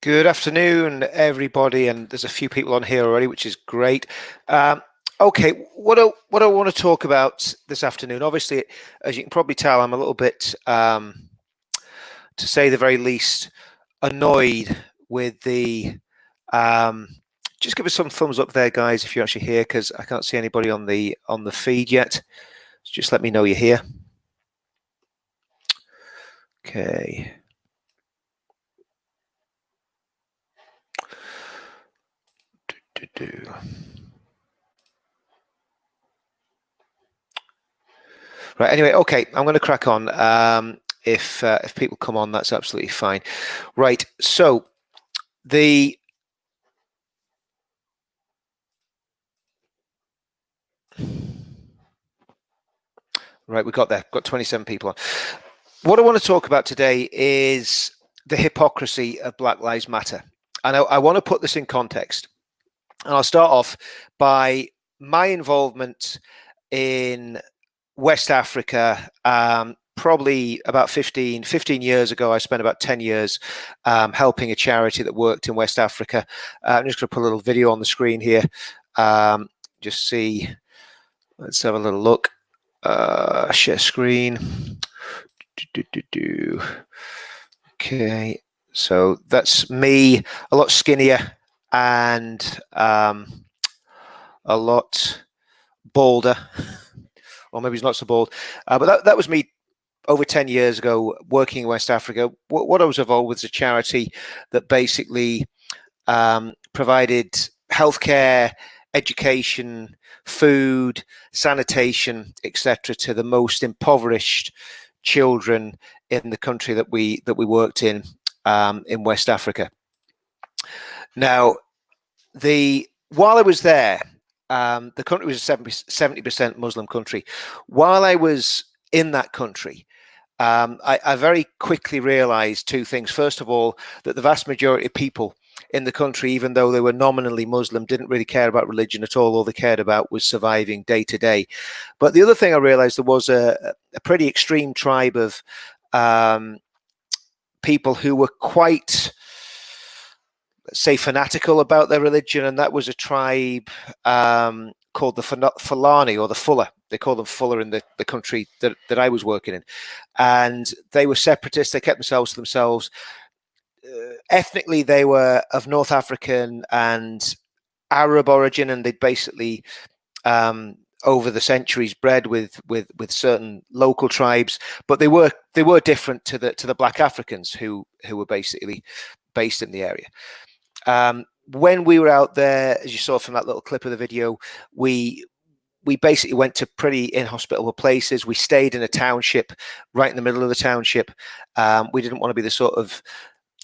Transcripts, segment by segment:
Good afternoon, everybody, and there's a few people on here already, which is great. Okay, what I want to talk about this afternoon, obviously, as you can probably tell, I'm a little bit, to say the very least, annoyed with the. Just give us some thumbs up there, guys, if you're actually here, because I can't see anybody on the feed yet. So just let me know you're here. Okay. Right. Anyway, okay, I'm going to crack on. If people come on, that's absolutely fine. Right. So the right, we got there. Got 27 people on. What I want to talk about today is the hypocrisy of Black Lives Matter, and I want to put this in context. And I'll start off by my involvement in West Africa. Probably about 15 years ago, I spent about 10 years helping a charity that worked in West Africa. I'm just going to put a little video on the screen here. Just see. Let's have a little look. Share screen. Okay, so that's me, a lot skinnier and a lot balder, or maybe he's not so bald, but that was me over 10 years ago working in West Africa. What I was involved with is a charity that basically provided healthcare, education, food, sanitation, etc., to the most impoverished children in the country that we worked in West Africa. Now, while I was there, the country was a 70% Muslim country. While I was in that country, I very quickly realized two things. First of all, that the vast majority of people in the country, even though they were nominally Muslim, didn't really care about religion at all. All they cared about was surviving day to day. But the other thing I realized, there was a pretty extreme tribe of people who were quite, let's say, fanatical about their religion, and that was a tribe called the Fulani, or the Fula. They call them Fula in the country that I was working in. And they were separatists. They kept themselves to themselves. Ethnically, they were of North African and Arab origin, and they'd basically, over the centuries, bred with certain local tribes. But they were different to the Black Africans who were basically based in the area. When we were out there, as you saw from that little clip of the video, we basically went to pretty inhospitable places. We stayed in a township, right in the middle of the township. We didn't want to be the sort of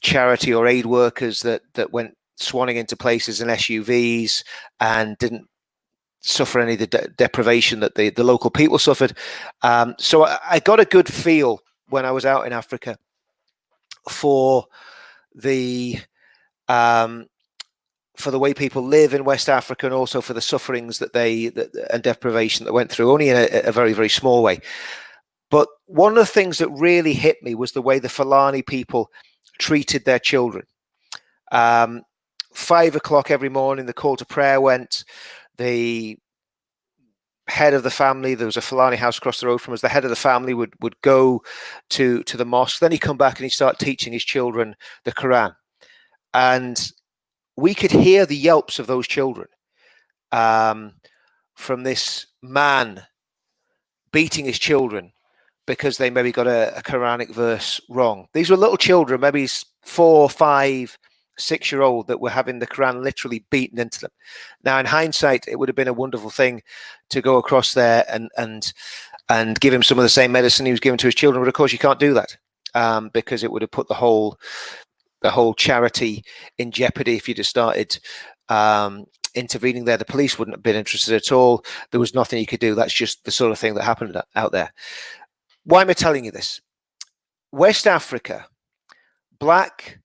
charity or aid workers that went swanning into places in SUVs and didn't suffer any of the deprivation that the local people suffered. So I got a good feel when I was out in Africa for the way people live in West Africa, and also for the sufferings and deprivation that went through, only in a very, very small way. But one of the things that really hit me was the way the Fulani people treated their children. 5 o'clock every morning, the call to prayer went. The head of the family, there was a Fulani house across the road from us, the head of the family would go to the mosque. Then he'd come back and he'd start teaching his children the Quran. And we could hear the yelps of those children from this man beating his children because they maybe got a Quranic verse wrong. These were little children, maybe 4, 5, 6-year-old, that were having the Quran literally beaten into them. Now, in hindsight, it would have been a wonderful thing to go across there and give him some of the same medicine he was giving to his children. But of course, you can't do that because it would have put the whole charity in jeopardy if you'd have started intervening there. The police wouldn't have been interested at all. There was nothing you could do. That's just the sort of thing that happened out there. Why am I telling you this? West Africa, Black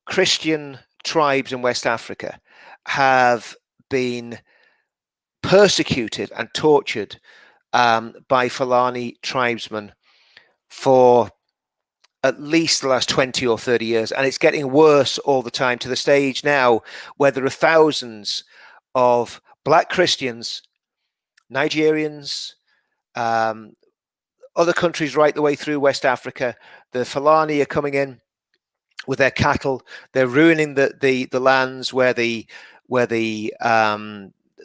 Christian tribes in West Africa have been persecuted and tortured by Fulani tribesmen for at least the last 20 or 30 years, and it's getting worse all the time, to the stage now where there are thousands of black Christians, Nigerians, other countries right the way through West Africa. The Fulani are coming in with their cattle. They're ruining the lands where the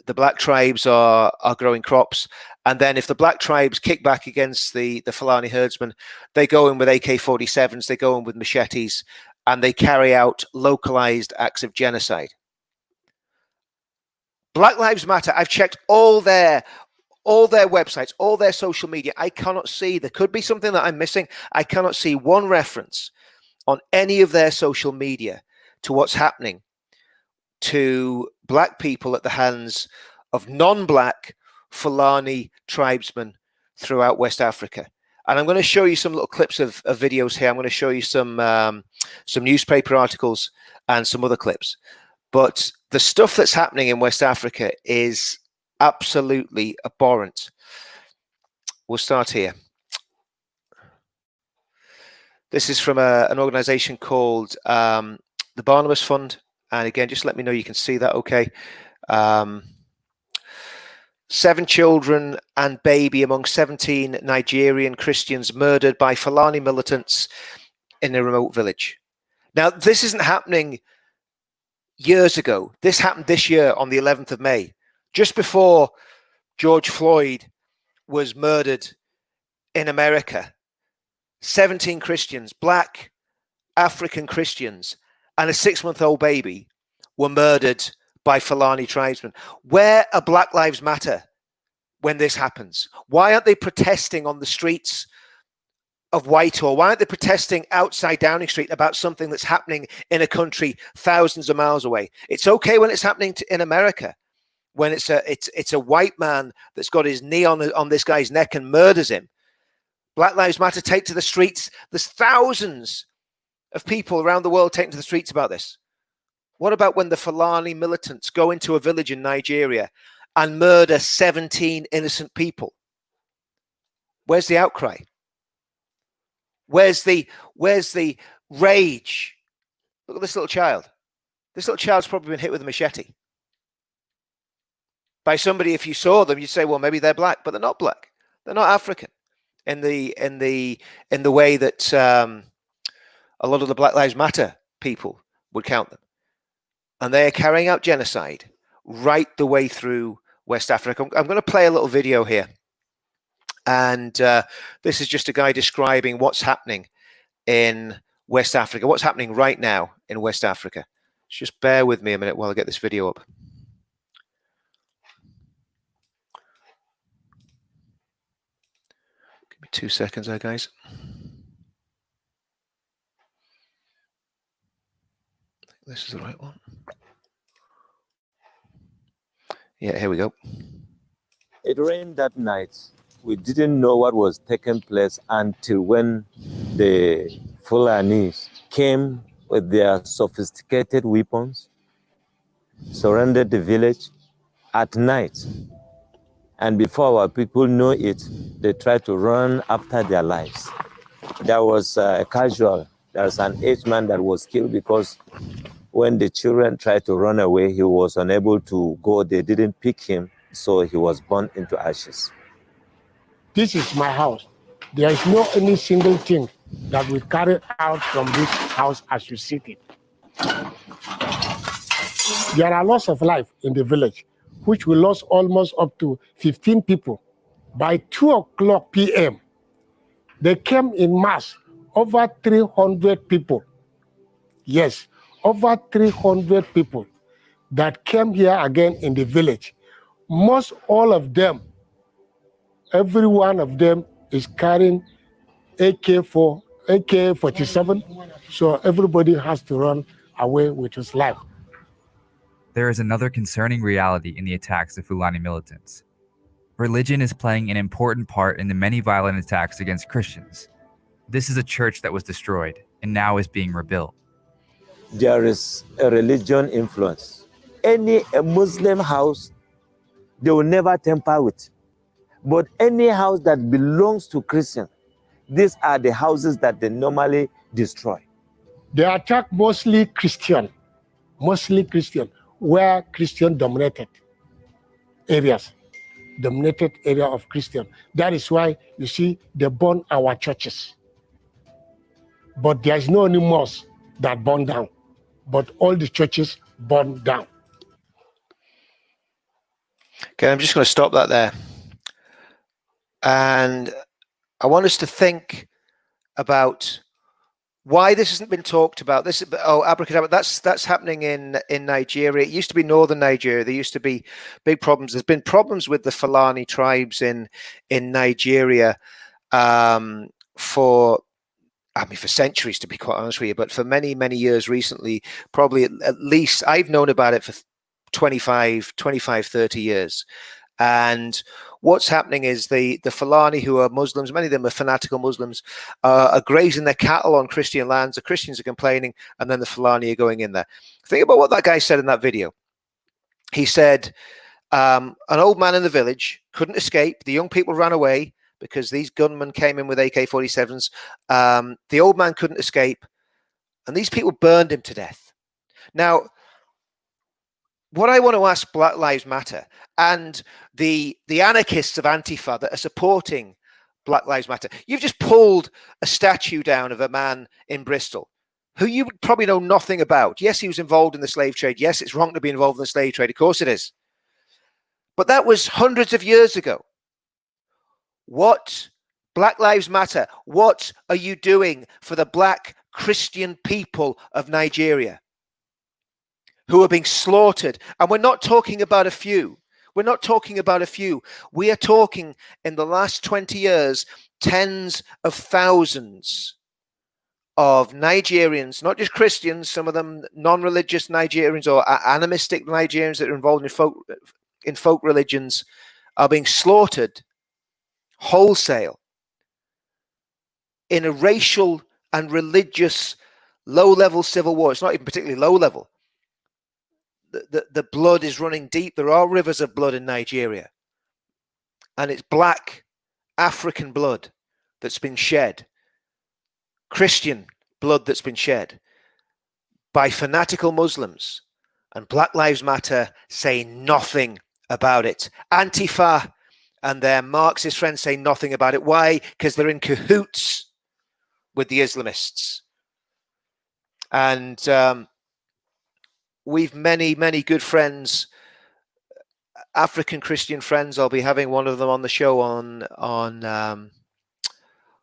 black tribes are growing crops. And then if the black tribes kick back against the Fulani herdsmen, they go in with AK-47s, they go in with machetes, and they carry out localized acts of genocide. Black Lives Matter, I've checked all their websites, all their social media. I cannot see, there could be something that I'm missing. I cannot see one reference on any of their social media to what's happening to black people at the hands of non-black Fulani tribesmen throughout West Africa. And I'm going to show you some little clips of videos here. I'm going to show you some newspaper articles and some other clips. But the stuff that's happening in West Africa is absolutely abhorrent. We'll start here. This is from an organization called the Barnabas Fund. And again, just let me know you can see that okay. 7 children and baby among 17 Nigerian Christians murdered by Fulani militants in a remote village. Now, this isn't happening years ago. This happened this year on the 11th of May, just before George Floyd was murdered in America. 17 Christians, black African Christians, and a 6-month-old baby were murdered by Fulani tribesmen. Where are Black Lives Matter when this happens? Why aren't they protesting on the streets of Whitehall? Why aren't they protesting outside Downing Street about something that's happening in a country thousands of miles away? It's okay when it's happening in America, when it's a white man that's got his knee on this guy's neck and murders him. Black Lives Matter take to the streets. There's thousands of people around the world taking to the streets about this. What about when the Fulani militants go into a village in Nigeria and murder 17 innocent people? Where's the outcry? Where's the rage? Look at this little child. This little child's probably been hit with a machete by somebody. If you saw them, you'd say, well, maybe they're black, but they're not black. They're not African in the way that a lot of the Black Lives Matter people would count them. And they are carrying out genocide right the way through West Africa. I'm going to play a little video here. And this is just a guy describing what's happening in West Africa, what's happening right now in West Africa. Just bear with me a minute while I get this video up. Give me 2 seconds there, guys. This is the right one. Yeah, here we go. It rained that night. We didn't know what was taking place until when the Fulanis came with their sophisticated weapons, surrounded the village at night. And before our people know it, they tried to run after their lives. There was a casual. There was an aged man that was killed because when the children tried to run away, he was unable to go. They didn't pick him, so he was burned into ashes. This is my house. There is no any single thing that we carry out from this house as you see it. There are loss of life in the village, which we lost almost up to 15 people. By 2:00 p.m., they came in mass, over 300 people. Yes, over 300 people that came here again in the village. Most all of them, every one of them is carrying AK-47, so everybody has to run away with his life. There is another concerning reality in the attacks of Fulani militants. Religion is playing an important part in the many violent attacks against Christians. This is a church that was destroyed and now is being rebuilt. There is a religion influence. A Muslim house, they will never tamper with. But any house that belongs to Christian, These are the houses that they normally destroy. They attack mostly Christian, where Christian dominated areas, dominated area of Christian. That is why you see they burn our churches. But there is no any mosque that burned down, but all the churches burned down. Okay, I'm just going to stop that there. And I want us to think about why this hasn't been talked about. This, oh, abracadabra, that's happening in Nigeria. It used to be northern Nigeria. There used to be big problems. There's been problems with the Fulani tribes in Nigeria for centuries, to be quite honest with you, but for many, many years recently, probably at least I've known about it for 25, 30 years. And what's happening is the Fulani, who are Muslims, many of them are fanatical Muslims, are grazing their cattle on Christian lands. The Christians are complaining, and then the Fulani are going in there. Think about what that guy said in that video. He said, an old man in the village couldn't escape. The young people ran away because these gunmen came in with AK-47s. The old man couldn't escape, and these people burned him to death. Now, what I want to ask Black Lives Matter and the anarchists of Antifa that are supporting Black Lives Matter, you've just pulled a statue down of a man in Bristol who you would probably know nothing about. Yes, he was involved in the slave trade. Yes, it's wrong to be involved in the slave trade. Of course it is. But that was hundreds of years ago. What, Black Lives Matter, what are you doing for the black Christian people of Nigeria who are being slaughtered? And we're not talking about a few. We're not talking about a few. We are talking, in the last 20 years, tens of thousands of Nigerians, not just Christians, some of them non-religious Nigerians or animistic Nigerians that are involved in folk religions, are being slaughtered wholesale in a racial and religious low-level civil war. It's not even particularly low-level. The blood is running deep. There are rivers of blood in Nigeria. And it's black African blood that's been shed. Christian blood that's been shed by fanatical Muslims. And Black Lives Matter say nothing about it. Antifa and their Marxist friends say nothing about it. Why? Because they're in cahoots with the Islamists. And we've many, many good friends, African Christian friends. I'll be having one of them on the show on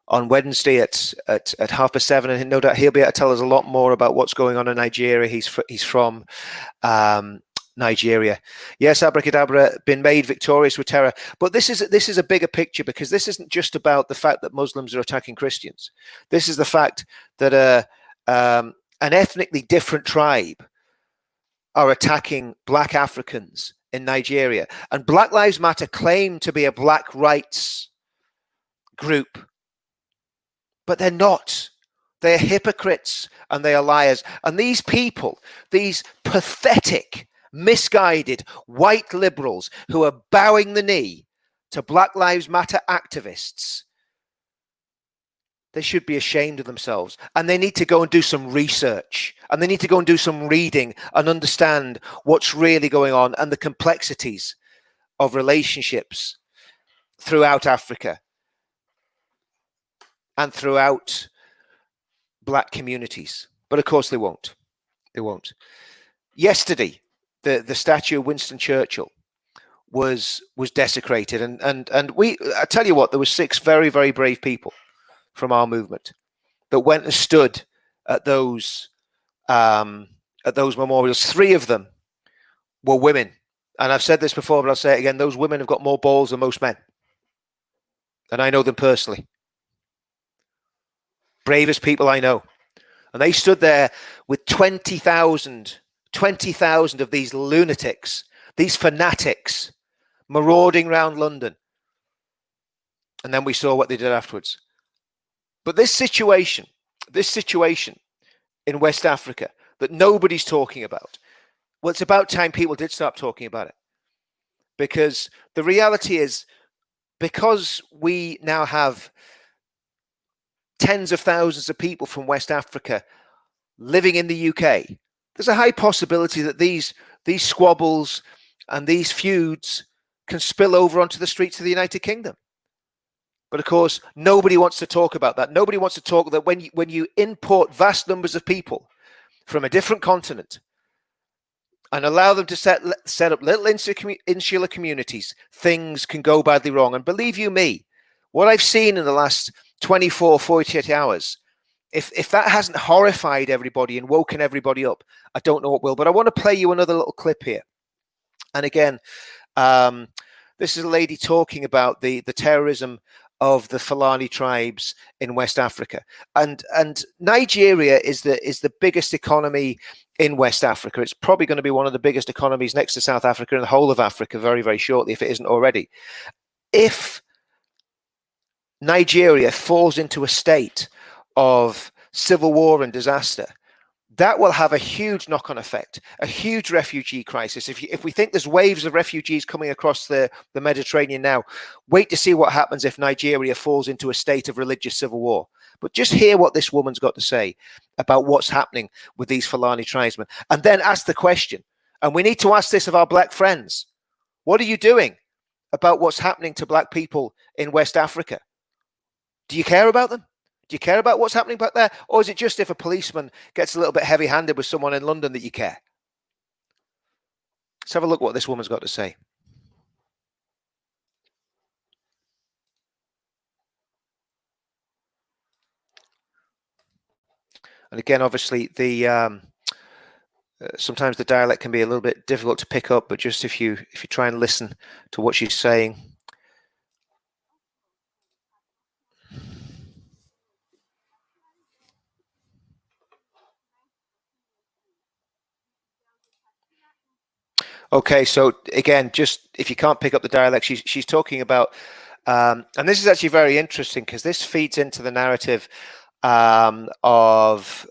Wednesday at 7:30, and no doubt he'll be able to tell us a lot more about what's going on in Nigeria. He's from Nigeria. Yes, abracadabra, been made victorious with terror. But this is a bigger picture, because this isn't just about the fact that Muslims are attacking Christians. This is the fact that an ethnically different tribe are attacking black Africans in Nigeria. And Black Lives Matter claim to be a black rights group, but they're not. They're hypocrites and they are liars. And these people, these pathetic, misguided white liberals who are bowing the knee to Black Lives Matter activists, they should be ashamed of themselves, and they need to go and do some research, and they need to go and do some reading and understand what's really going on and the complexities of relationships throughout Africa and throughout black communities. But of course they won't. They won't. Yesterday, the statue of Winston Churchill was desecrated, and I tell you what, there were 6 very, very brave people from our movement that went and stood at those memorials. 3 of them were women, and I've said this before, but I'll say it again. Those women have got more balls than most men, and I know them personally. Bravest people I know, and they stood there with 20,000 of these lunatics, these fanatics, marauding around London, and then we saw what they did afterwards. But this situation in West Africa that nobody's talking about, well, it's about time people did start talking about it. Because the reality is, because we now have tens of thousands of people from West Africa living in the UK, there's a high possibility that these squabbles and these feuds can spill over onto the streets of the United Kingdom. But of course, nobody wants to talk about that. Nobody wants to talk that when you import vast numbers of people from a different continent and allow them to set up little insular communities, things can go badly wrong. And believe you me, what I've seen in the last 24, 48 hours, if that hasn't horrified everybody and woken everybody up, I don't know what will. But I want to play you another little clip here. And again, this is a lady talking about the terrorism of the Fulani tribes in West Africa, and Nigeria is the biggest economy in West Africa. It's probably going to be one of the biggest economies next to South Africa in the whole of Africa very, very shortly, if it isn't already. If Nigeria falls into a state of civil war and disaster, that will have a huge knock-on effect, a huge refugee crisis. If we think there's waves of refugees coming across the Mediterranean now, wait to see what happens if Nigeria falls into a state of religious civil war. But just hear what this woman's got to say about what's happening with these Fulani tribesmen. And then ask the question, and we need to ask this of our black friends, what are you doing about what's happening to black people in West Africa? Do you care about them? Do you care about what's happening back there? Or is it just if a policeman gets a little bit heavy-handed with someone in London that you care? Let's have a look what this woman's got to say. And again, obviously, sometimes the dialect can be a little bit difficult to pick up, but just if you try and listen to what she's saying. Okay, so again, just if you can't pick up the dialect, she's talking about, and this is actually very interesting because this feeds into the narrative of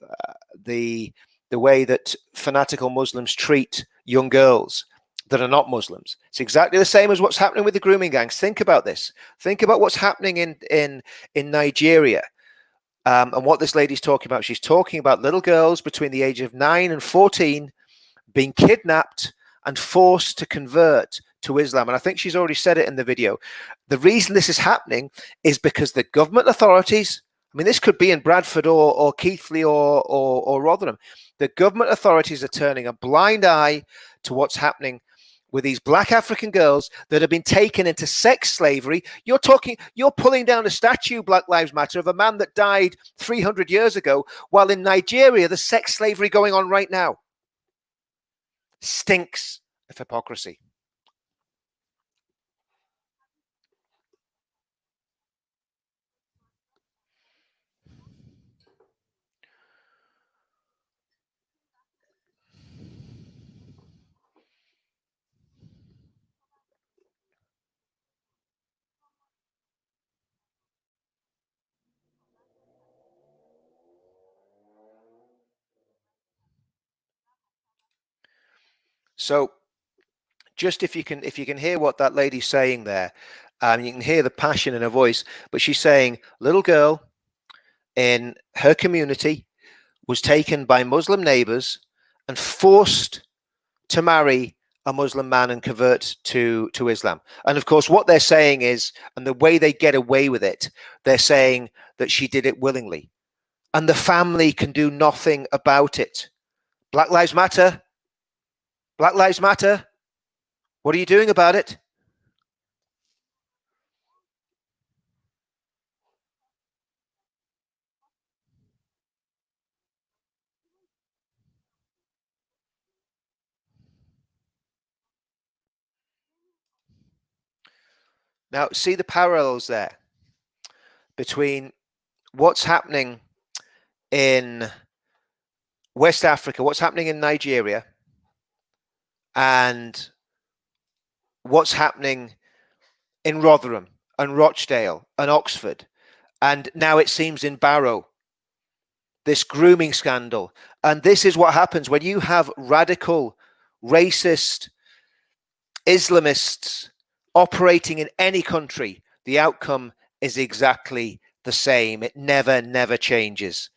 the way that fanatical Muslims treat young girls that are not Muslims. It's exactly the same as what's happening with the grooming gangs. Think about this. Think about what's happening in Nigeria. And what this lady's talking about. She's talking about little girls between the age of 9 and 14 being kidnapped and forced to convert to Islam. And I think she's already said it in the video. The reason this is happening is because the government authorities, I mean, this could be in Bradford or Keighley or Rotherham. The government authorities are turning a blind eye to what's happening with these black African girls that have been taken into sex slavery. You're pulling down a statue, Black Lives Matter, of a man that died 300 years ago, while in Nigeria, there's sex slavery going on right now. Stinks of hypocrisy. So just if you can hear what that lady's saying there, you can hear the passion in her voice, but she's saying little girl in her community was taken by Muslim neighbors and forced to marry a Muslim man and convert to Islam. And of course, what they're saying is, and the way they get away with it, they're saying that she did it willingly. And the family can do nothing about it. Black Lives Matter. Black Lives Matter. What are you doing about it? Now, see the parallels there between what's happening in West Africa, what's happening in Nigeria, and what's happening in Rotherham and Rochdale and Oxford, and now it seems in Barrow, this grooming scandal. And this is what happens when you have radical, racist Islamists operating in any country. The outcome is exactly the same. It never changes.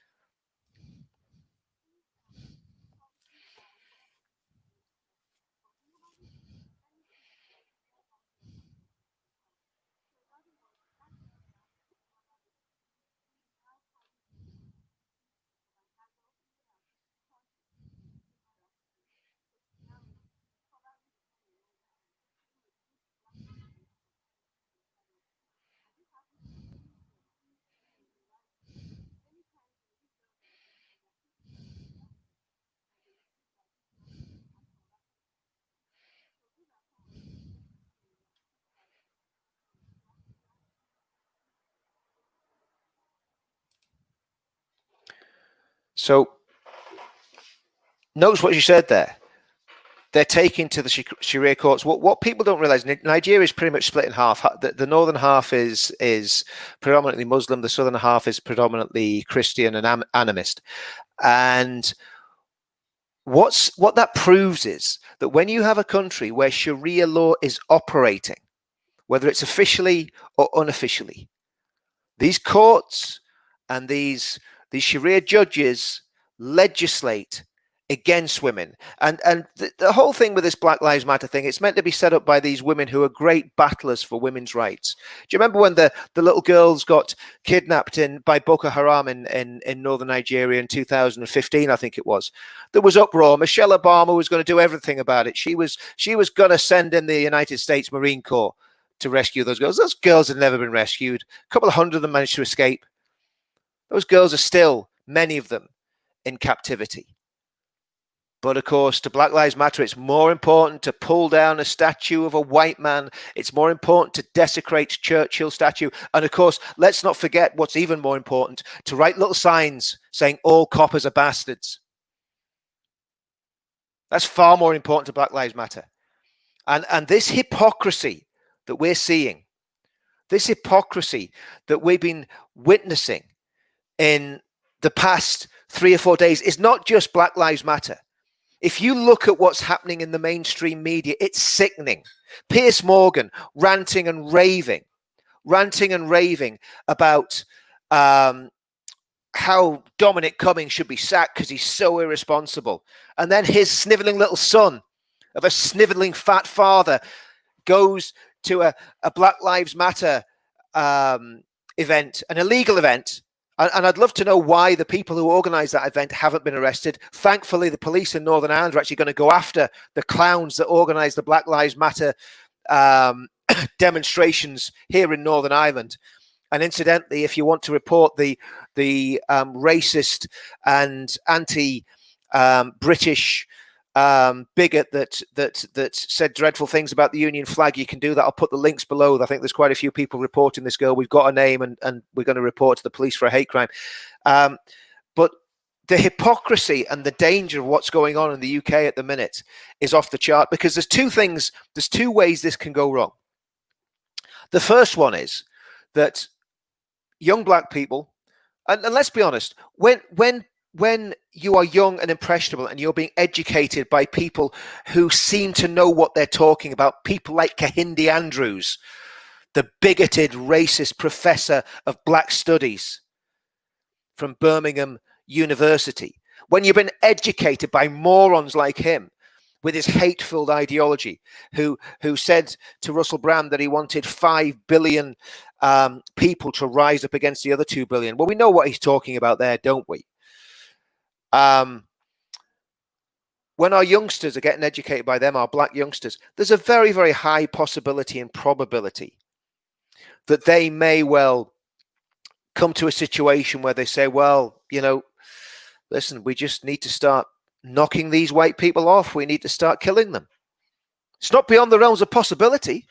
So notice what you said there. They're taken to the Sharia courts. What people don't realize, Nigeria is pretty much split in half. The northern half is predominantly Muslim. The southern half is predominantly Christian and animist. And what that proves is that when you have a country where Sharia law is operating, whether it's officially or unofficially, these courts and these Sharia judges legislate against women. And the whole thing with this Black Lives Matter thing, it's meant to be set up by these women who are great battlers for women's rights. Do you remember when the little girls got kidnapped by Boko Haram in northern Nigeria in 2015, I think it was? There was uproar. Michelle Obama was going to do everything about it. She was going to send in the United States Marine Corps to rescue those girls. Those girls had never been rescued. A couple of hundred of them managed to escape. Those girls are still, many of them, in captivity. But of course, to Black Lives Matter, it's more important to pull down a statue of a white man. It's more important to desecrate Churchill's statue. And of course, let's not forget what's even more important, to write little signs saying all coppers are bastards. That's far more important to Black Lives Matter. And this hypocrisy that we're seeing, this hypocrisy that we've been witnessing in the past 3 or 4 days is not just Black Lives Matter. If you look at what's happening in the mainstream media, it's sickening. Piers Morgan ranting and raving about how Dominic Cummings should be sacked because he's so irresponsible. And then his sniveling little son of a sniveling fat father goes to a Black Lives Matter event, an illegal event. And I'd love to know why the people who organised that event haven't been arrested. Thankfully, the police in Northern Ireland are actually going to go after the clowns that organised the Black Lives Matter demonstrations here in Northern Ireland. And incidentally, if you want to report the racist and anti-British bigot that said dreadful things about the Union flag, you can do that. I'll put the links below. I think there's quite a few people reporting this girl. We've got a name and we're going to report to the police for a hate crime. But the hypocrisy and the danger of what's going on in the UK at the minute is off the chart, because there's two ways this can go wrong. The first one is that young black people, and let's be honest, when you are young and impressionable and you're being educated by people who seem to know what they're talking about, people like Kahindi Andrews, the bigoted, racist professor of black studies from Birmingham University, when you've been educated by morons like him with his hate-filled ideology, who said to Russell Brand that he wanted 5 billion people to rise up against the other 2 billion. Well, we know what he's talking about there, don't we? When our youngsters are getting educated by them, our black youngsters, there's a very, very high possibility and probability that they may well come to a situation where they say, well, listen, we just need to start knocking these white people off. We need to start killing them. It's not beyond the realms of possibility.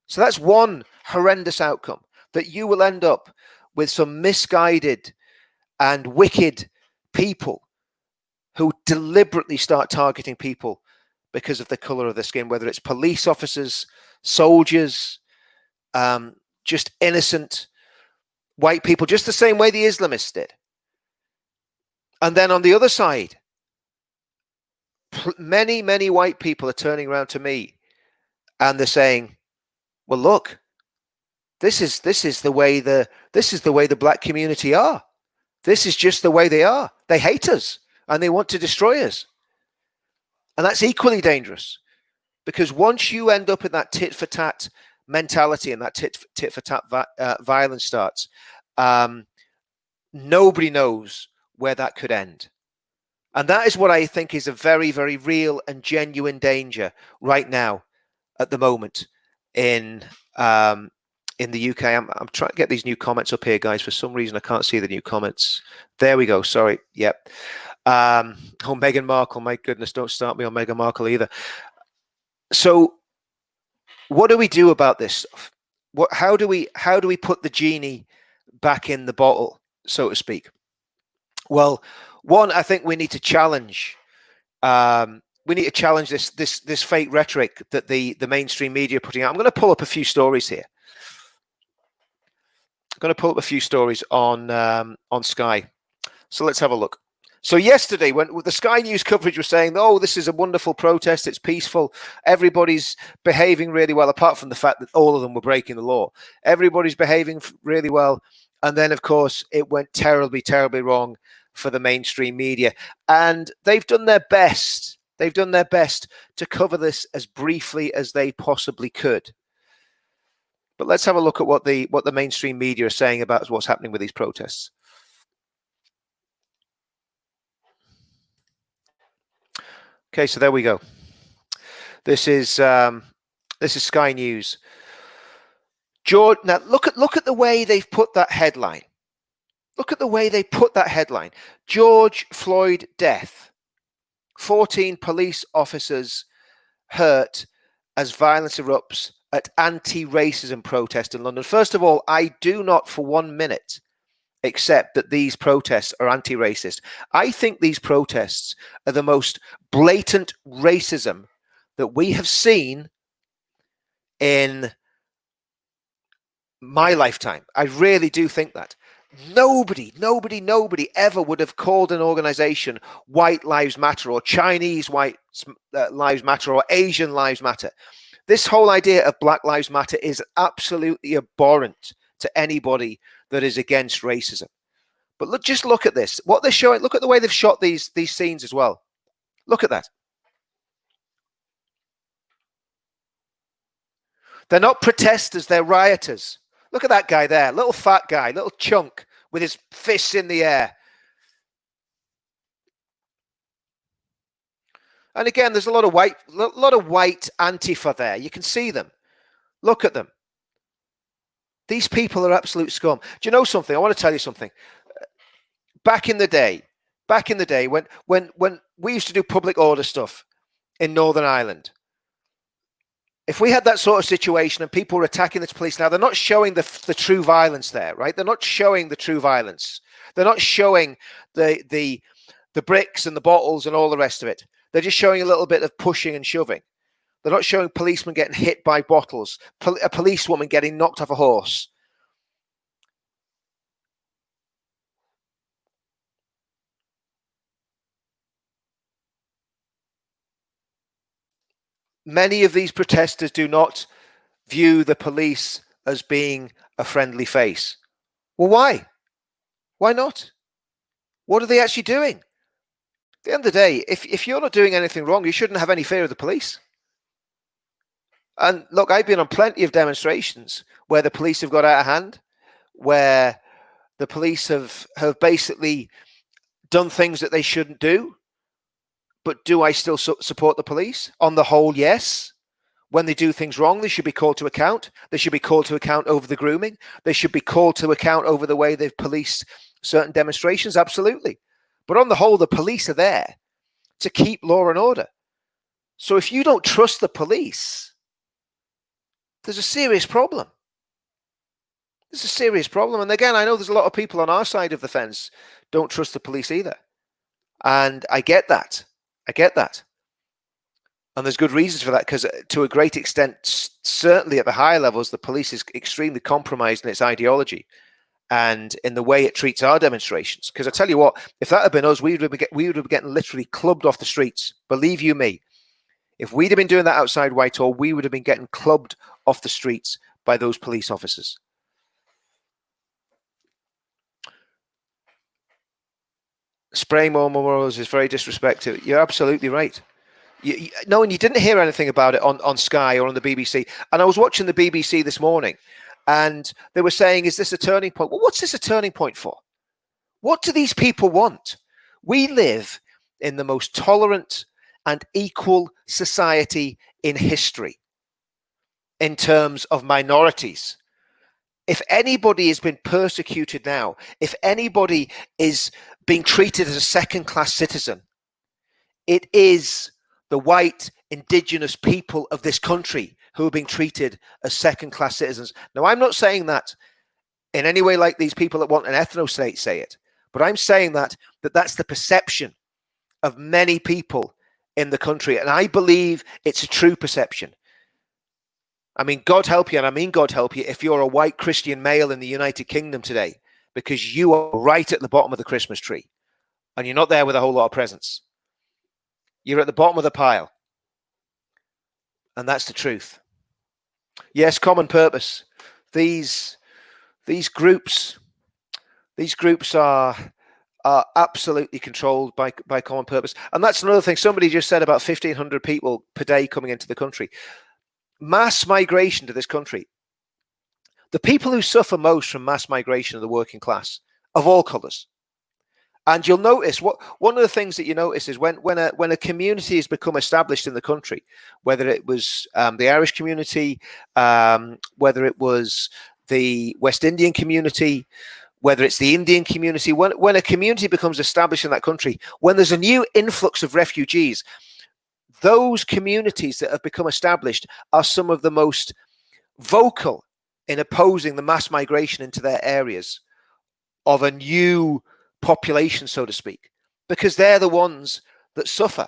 So that's one horrendous outcome, that you will end up with some misguided and wicked people who deliberately start targeting people because of the color of their skin, whether it's police officers, soldiers, just innocent white people, just the same way the Islamists did. And then on the other side, many, many white people are turning around to me and they're saying, well, look, This is the way the black community are. This is just the way they are. They hate us and they want to destroy us. And that's equally dangerous, because once you end up in that tit for tat mentality and that tit for tat violence starts, nobody knows where that could end. And that is what I think is a very, very real and genuine danger right now at the moment in the UK. I'm trying to get these new comments up here, guys. For some reason, I can't see the new comments. There we go. Sorry. Yep. Oh, Meghan Markle. My goodness, don't start me on Meghan Markle either. So what do we do about this stuff? How do we put the genie back in the bottle, so to speak? Well, one, I think we need to challenge this fake rhetoric that the mainstream media are putting out. I'm going to pull up a few stories here. I'm going to pull up a few stories on Sky. So let's have a look. So yesterday, when the Sky News coverage was saying, oh, this is a wonderful protest, it's peaceful, everybody's behaving really well, apart from the fact that all of them were breaking the law. Everybody's behaving really well. And then, of course, it went terribly, terribly wrong for the mainstream media. And they've done their best. They've done their best to cover this as briefly as they possibly could. But let's have a look at what the mainstream media are saying about what's happening with these protests. Okay, so there we go. This is Sky News. George, now look at the way they've put that headline. Look at the way they put that headline. George Floyd death. 14 police officers hurt as violence erupts at anti-racism protest in London. First of all, I do not for 1 minute accept that these protests are anti-racist. I think these protests are the most blatant racism that we have seen in my lifetime. I really do think that. Nobody ever would have called an organization White Lives Matter or Chinese Lives Matter or Asian Lives Matter. This whole idea of Black Lives Matter is absolutely abhorrent to anybody that is against racism. But just look at this. What they're showing, look at the way they've shot these scenes as well. Look at that. They're not protesters, they're rioters. Look at that guy there, little fat guy, little chunk with his fists in the air. And again, there's a lot of white Antifa there. You can see them. Look at them. These people are absolute scum. Do you know something? I want to tell you something. Back in the day, when we used to do public order stuff in Northern Ireland, if we had that sort of situation and people were attacking the police, now they're not showing the true violence there, right? They're not showing the true violence. They're not showing the bricks and the bottles and all the rest of it. They're just showing a little bit of pushing and shoving. They're not showing policemen getting hit by bottles, a policewoman getting knocked off a horse. Many of these protesters do not view the police as being a friendly face. Well, why? Why not? What are they actually doing? At the end of the day, if you're not doing anything wrong, you shouldn't have any fear of the police. And look, I've been on plenty of demonstrations where the police have got out of hand, where the police have basically done things that they shouldn't do. But do I still support the police? On the whole, yes. When they do things wrong, they should be called to account. They should be called to account over the grooming. They should be called to account over the way they've policed certain demonstrations. Absolutely. But on the whole, the police are there to keep law and order. So if you don't trust the police, there's a serious problem. There's a serious problem. And again, I know there's a lot of people on our side of the fence don't trust the police either. And I get that. I get that. And there's good reasons for that, because to a great extent, certainly at the higher levels, the police is extremely compromised in its ideology and in the way it treats our demonstrations. Because I tell you what, if that had been us, we would have been getting literally clubbed off the streets. Believe you me. If we'd have been doing that outside Whitehall, we would have been getting clubbed off the streets by those police officers. Spraying more memorials is very disrespectful. You're absolutely right. No, and you didn't hear anything about it on Sky or on the BBC. And I was watching the BBC this morning, and they were saying, is this a turning point? Well, what's this a turning point for? What do these people want? We live in the most tolerant and equal society in history in terms of minorities. If anybody has been persecuted now, if anybody is being treated as a second-class citizen, it is the white indigenous people of this country who are being treated as second-class citizens. Now, I'm not saying that in any way like these people that want an ethno-state say it, but I'm saying that that's the perception of many people in the country, and I believe it's a true perception. I mean, God help you, and I mean God help you if you're a white Christian male in the United Kingdom today, because you are right at the bottom of the Christmas tree, and you're not there with a whole lot of presents. You're at the bottom of the pile. And that's the truth. Yes, common purpose. These groups are absolutely controlled by common purpose. And that's another thing. Somebody just said about 1,500 people per day coming into the country. Mass migration to this country. The people who suffer most from mass migration are the working class of all colours. And you'll notice one of the things that you notice is when a community has become established in the country, whether it was the Irish community, whether it was the West Indian community, whether it's the Indian community, when a community becomes established in that country, when there's a new influx of refugees, those communities that have become established are some of the most vocal in opposing the mass migration into their areas of a new population, so to speak, because they're the ones that suffer,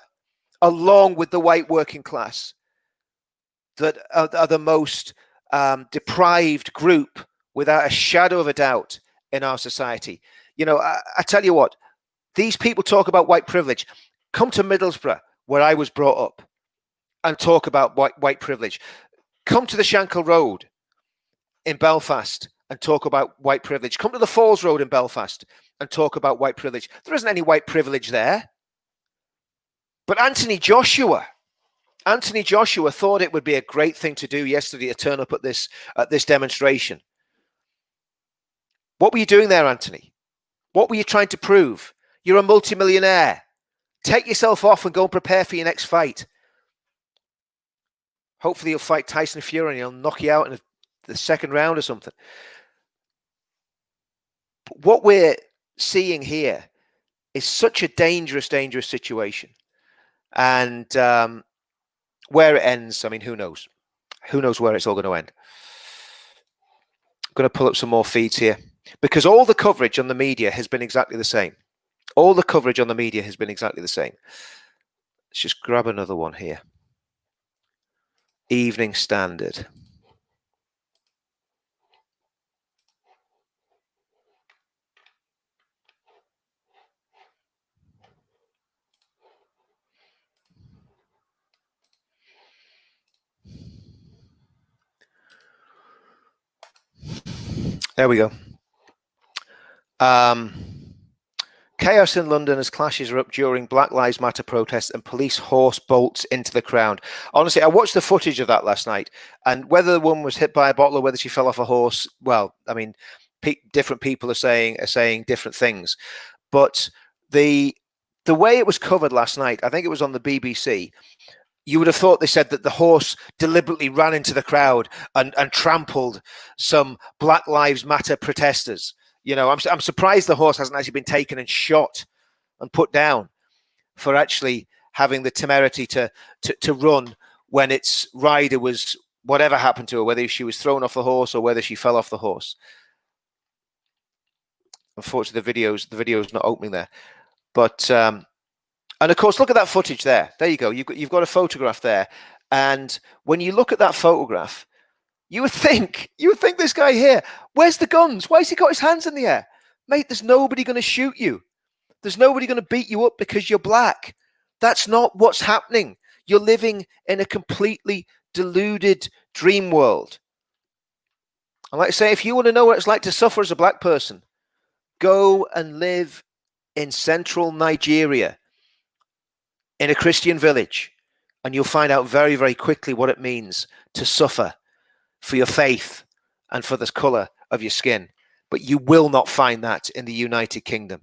along with the white working class, that are the most deprived group, without a shadow of a doubt, in our society. You know, I tell you what, these people talk about white privilege. Come to Middlesbrough, where I was brought up, and talk about white privilege. Come to the Shankill Road in Belfast and talk about white privilege. Come to the Falls Road in Belfast and talk about white privilege. There isn't any white privilege there. But Anthony Joshua thought it would be a great thing to do yesterday to turn up at this demonstration. What were you doing there, Anthony? What were you trying to prove? You're a multimillionaire. Take yourself off and go and prepare for your next fight. Hopefully you'll fight Tyson Fury and he'll knock you out in the second round or something. What we're seeing here is such a dangerous situation. And where it ends, I mean, who knows? Who knows where it's all going to end? I'm going to pull up some more feeds here, because all the coverage on the media has been exactly the same. All the coverage on the media has been exactly the same. Let's just grab another one here. Evening Standard. There we go. Chaos in London as clashes erupt during Black Lives Matter protests and police horse bolts into the crowd. Honestly, I watched the footage of that last night, and whether the woman was hit by a bottle or whether she fell off a horse, well, I mean, different people are saying different things. But the way it was covered last night, I think it was on the BBC, you would have thought they said that the horse deliberately ran into the crowd and trampled some Black Lives Matter protesters. You know, I'm surprised the horse hasn't actually been taken and shot and put down for actually having the temerity to run when its rider was, whatever happened to her, whether she was thrown off the horse or whether she fell off the horse. Unfortunately, the video's not opening there. But and of course, look at that footage there. There you go. You've got a photograph there. And when you look at that photograph, you would think this guy here, where's the guns? Why has he got his hands in the air? Mate, there's nobody going to shoot you. There's nobody going to beat you up because you're black. That's not what's happening. You're living in a completely deluded dream world. And like I say, if you want to know what it's like to suffer as a black person, go and live in central Nigeria in a Christian village, and you'll find out very, very quickly what it means to suffer for your faith and for the color of your skin. But you will not find that in the United Kingdom.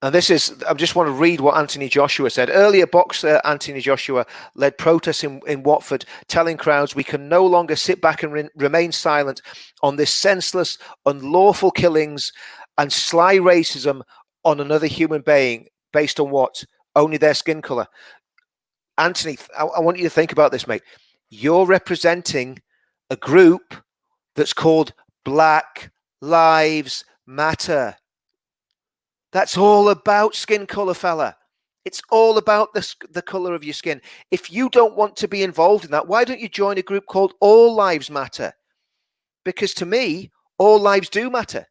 And this is, I just want to read what Anthony Joshua said. Earlier, boxer Anthony Joshua led protests in Watford, telling crowds, we can no longer sit back and remain silent on this senseless, unlawful killings and sly racism on another human being based on what? Only their skin color. Anthony, I want you to think about this, mate. You're representing a group that's called Black Lives Matter. That's all about skin color, fella. It's all about the color of your skin. If you don't want to be involved in that, why don't you join a group called All Lives Matter? Because to me, all lives do matter.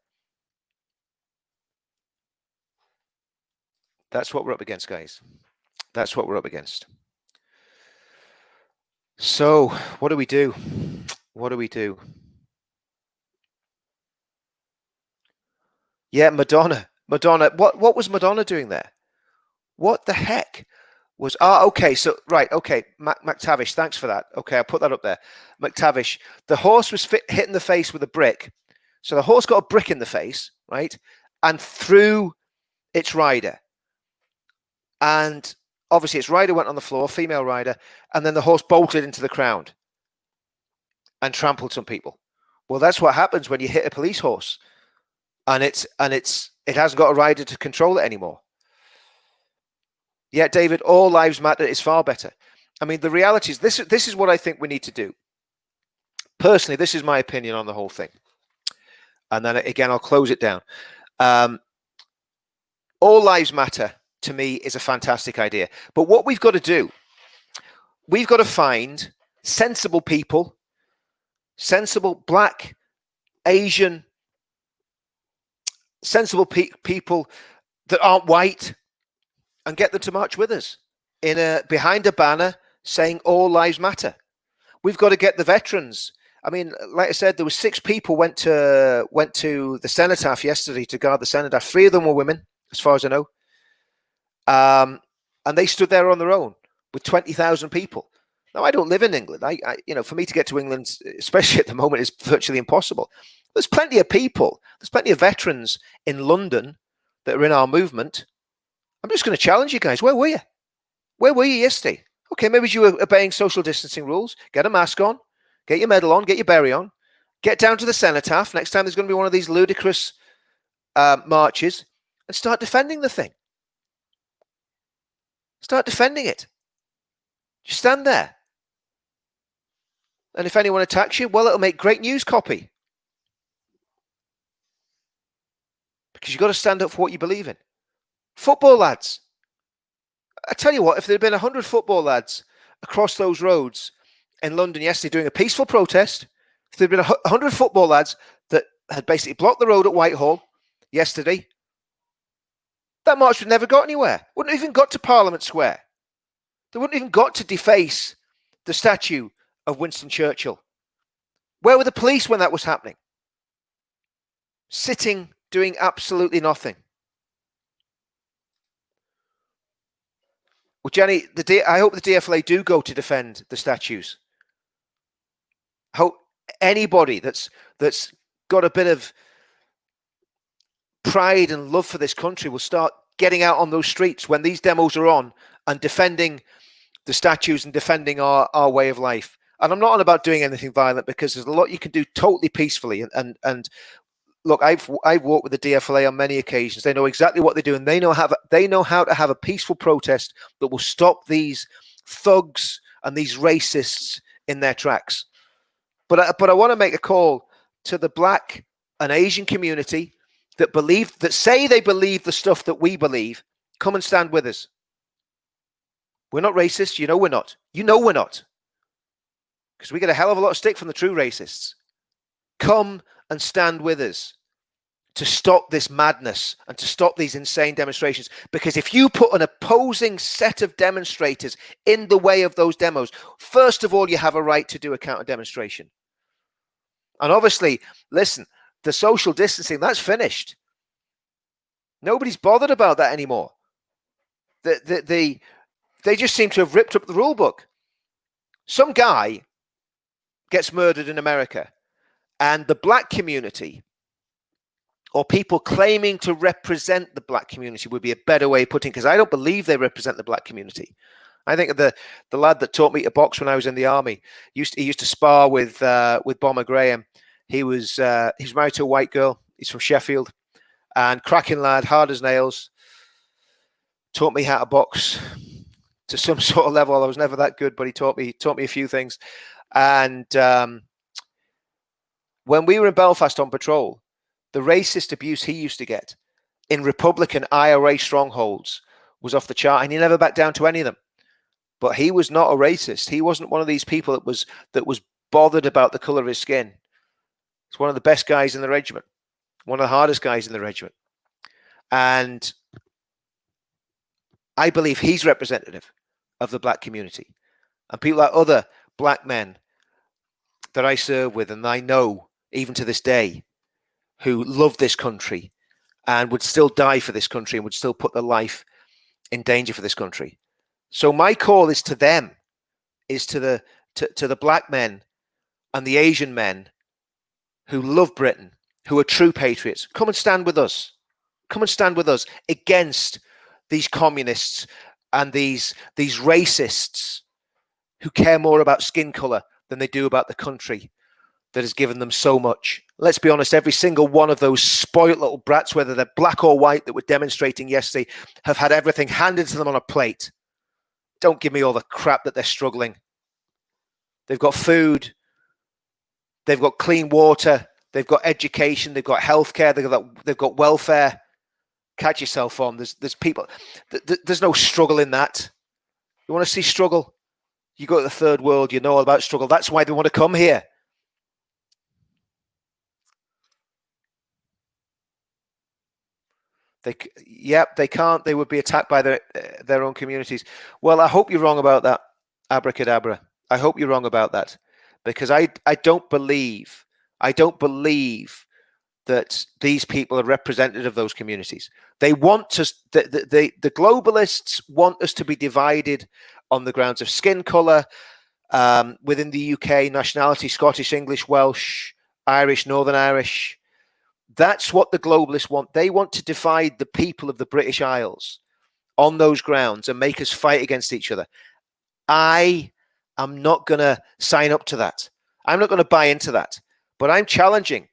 That's what we're up against, guys. That's what we're up against. So, what do we do? What do we do? Yeah, Madonna. What was Madonna doing there? What the heck was... okay, so, right, okay, McTavish, thanks for that. Okay, I'll put that up there. McTavish, the horse was hit in the face with a brick. So the horse got a brick in the face, right? And threw its rider. And obviously its rider went on the floor, female rider, and then the horse bolted into the crowd and trampled some people. Well, that's what happens when you hit a police horse. And it hasn't got a rider to control it anymore. Yeah, David, all lives matter is far better. I mean, the reality is this is what I think we need to do. Personally, this is my opinion on the whole thing. And then again, I'll close it down. All lives matter, to me, is a fantastic idea. But what we've got to do, we've got to find sensible people, sensible Black, Asian, sensible people that aren't white, and get them to march with us behind a banner saying all lives matter. We've got to get the veterans. I mean, like I said, there were 6 people went to the cenotaph yesterday to guard the cenotaph. 3 of them were women, as far as I know. And they stood there on their own with 20,000 people. Now, I don't live in England. I for me to get to England, especially at the moment, is virtually impossible. There's plenty of people. There's plenty of veterans in London that are in our movement. I'm just going to challenge you guys. Where were you? Where were you yesterday? Okay, maybe you were obeying social distancing rules. Get a mask on. Get your medal on. Get your beret on. Get down to the cenotaph. Next time there's going to be one of these ludicrous marches, and start defending the thing. Start defending it. Just stand there. And if anyone attacks you, well, it'll make great news copy. Because you've got to stand up for what you believe in. Football lads. I tell you what, if there had been 100 football lads across those roads in London yesterday doing a peaceful protest, if there had been 100 football lads that had basically blocked the road at Whitehall yesterday, that march would never got anywhere. Wouldn't have even got to Parliament Square. They wouldn't even got to deface the statue of Winston Churchill. Where were the police when that was happening? Sitting, doing absolutely nothing. Well, Jenny, I hope the DFLA do go to defend the statues. I hope anybody that's got a bit of pride and love for this country will start getting out on those streets when these demos are on and defending the statues and defending our way of life. And I'm not on about doing anything violent, because there's a lot you can do totally peacefully. And look, I've walked with the DFLA on many occasions. They know exactly what they're doing. They know how to have a peaceful protest that will stop these thugs and these racists in their tracks. But I want to make a call to the Black and Asian community that say they believe the stuff that we believe. Come and stand with us. We're not racist. You know we're not. You know we're not. Because we get a hell of a lot of stick from the true racists. Come and stand with us to stop this madness and to stop these insane demonstrations. Because if you put an opposing set of demonstrators in the way of those demos, first of all, you have a right to do a counter demonstration. And obviously, listen, the social distancing, that's finished. Nobody's bothered about that anymore. They just seem to have ripped up the rule book. Some guy gets murdered in America, and the black community, or people claiming to represent the black community, would be a better way of putting it, because I don't believe they represent the black community. I think the lad that taught me to box when I was in the army, he used to spar with Bomber Graham. He was married to a white girl. He's from Sheffield, and cracking lad, hard as nails. Taught me how to box to some sort of level. I was never that good, but he taught me a few things. And when we were in Belfast on patrol, the racist abuse he used to get in Republican IRA strongholds was off the chart, and he never backed down to any of them. But he was not a racist. He wasn't one of these people that was bothered about the color of his skin. He's one of the best guys in the regiment, one of the hardest guys in the regiment. And I believe he's representative of the black community. And people like other black men that I serve with, and I know even to this day, who love this country and would still die for this country and would still put their life in danger for this country. So my call is to them, is to the black men and the Asian men who love Britain, who are true patriots. Come and stand with us. Come and stand with us against these communists and these racists who care more about skin color than they do about the country that has given them so much. Let's be honest, every single one of those spoiled little brats, whether they're black or white, that were demonstrating yesterday, have had everything handed to them on a plate. Don't give me all the crap that they're struggling. They've got food. They've got clean water. They've got education. They've got healthcare. They've got welfare. Catch yourself on. There's people. There's no struggle in that. You want to see struggle? You go to the third world. You know all about struggle. That's why they want to come here. They can't. They would be attacked by their own communities. Well, I hope you're wrong about that, abracadabra. I hope you're wrong about that, because I don't believe that these people are representative of those communities. They want us. The globalists want us to be divided on the grounds of skin color, within the UK, nationality, Scottish, English, Welsh, Irish, Northern Irish. That's what the globalists want. They want to divide the people of the British Isles on those grounds and make us fight against each other. I am not going to sign up to that. I'm not going to buy into that. But I'm challenging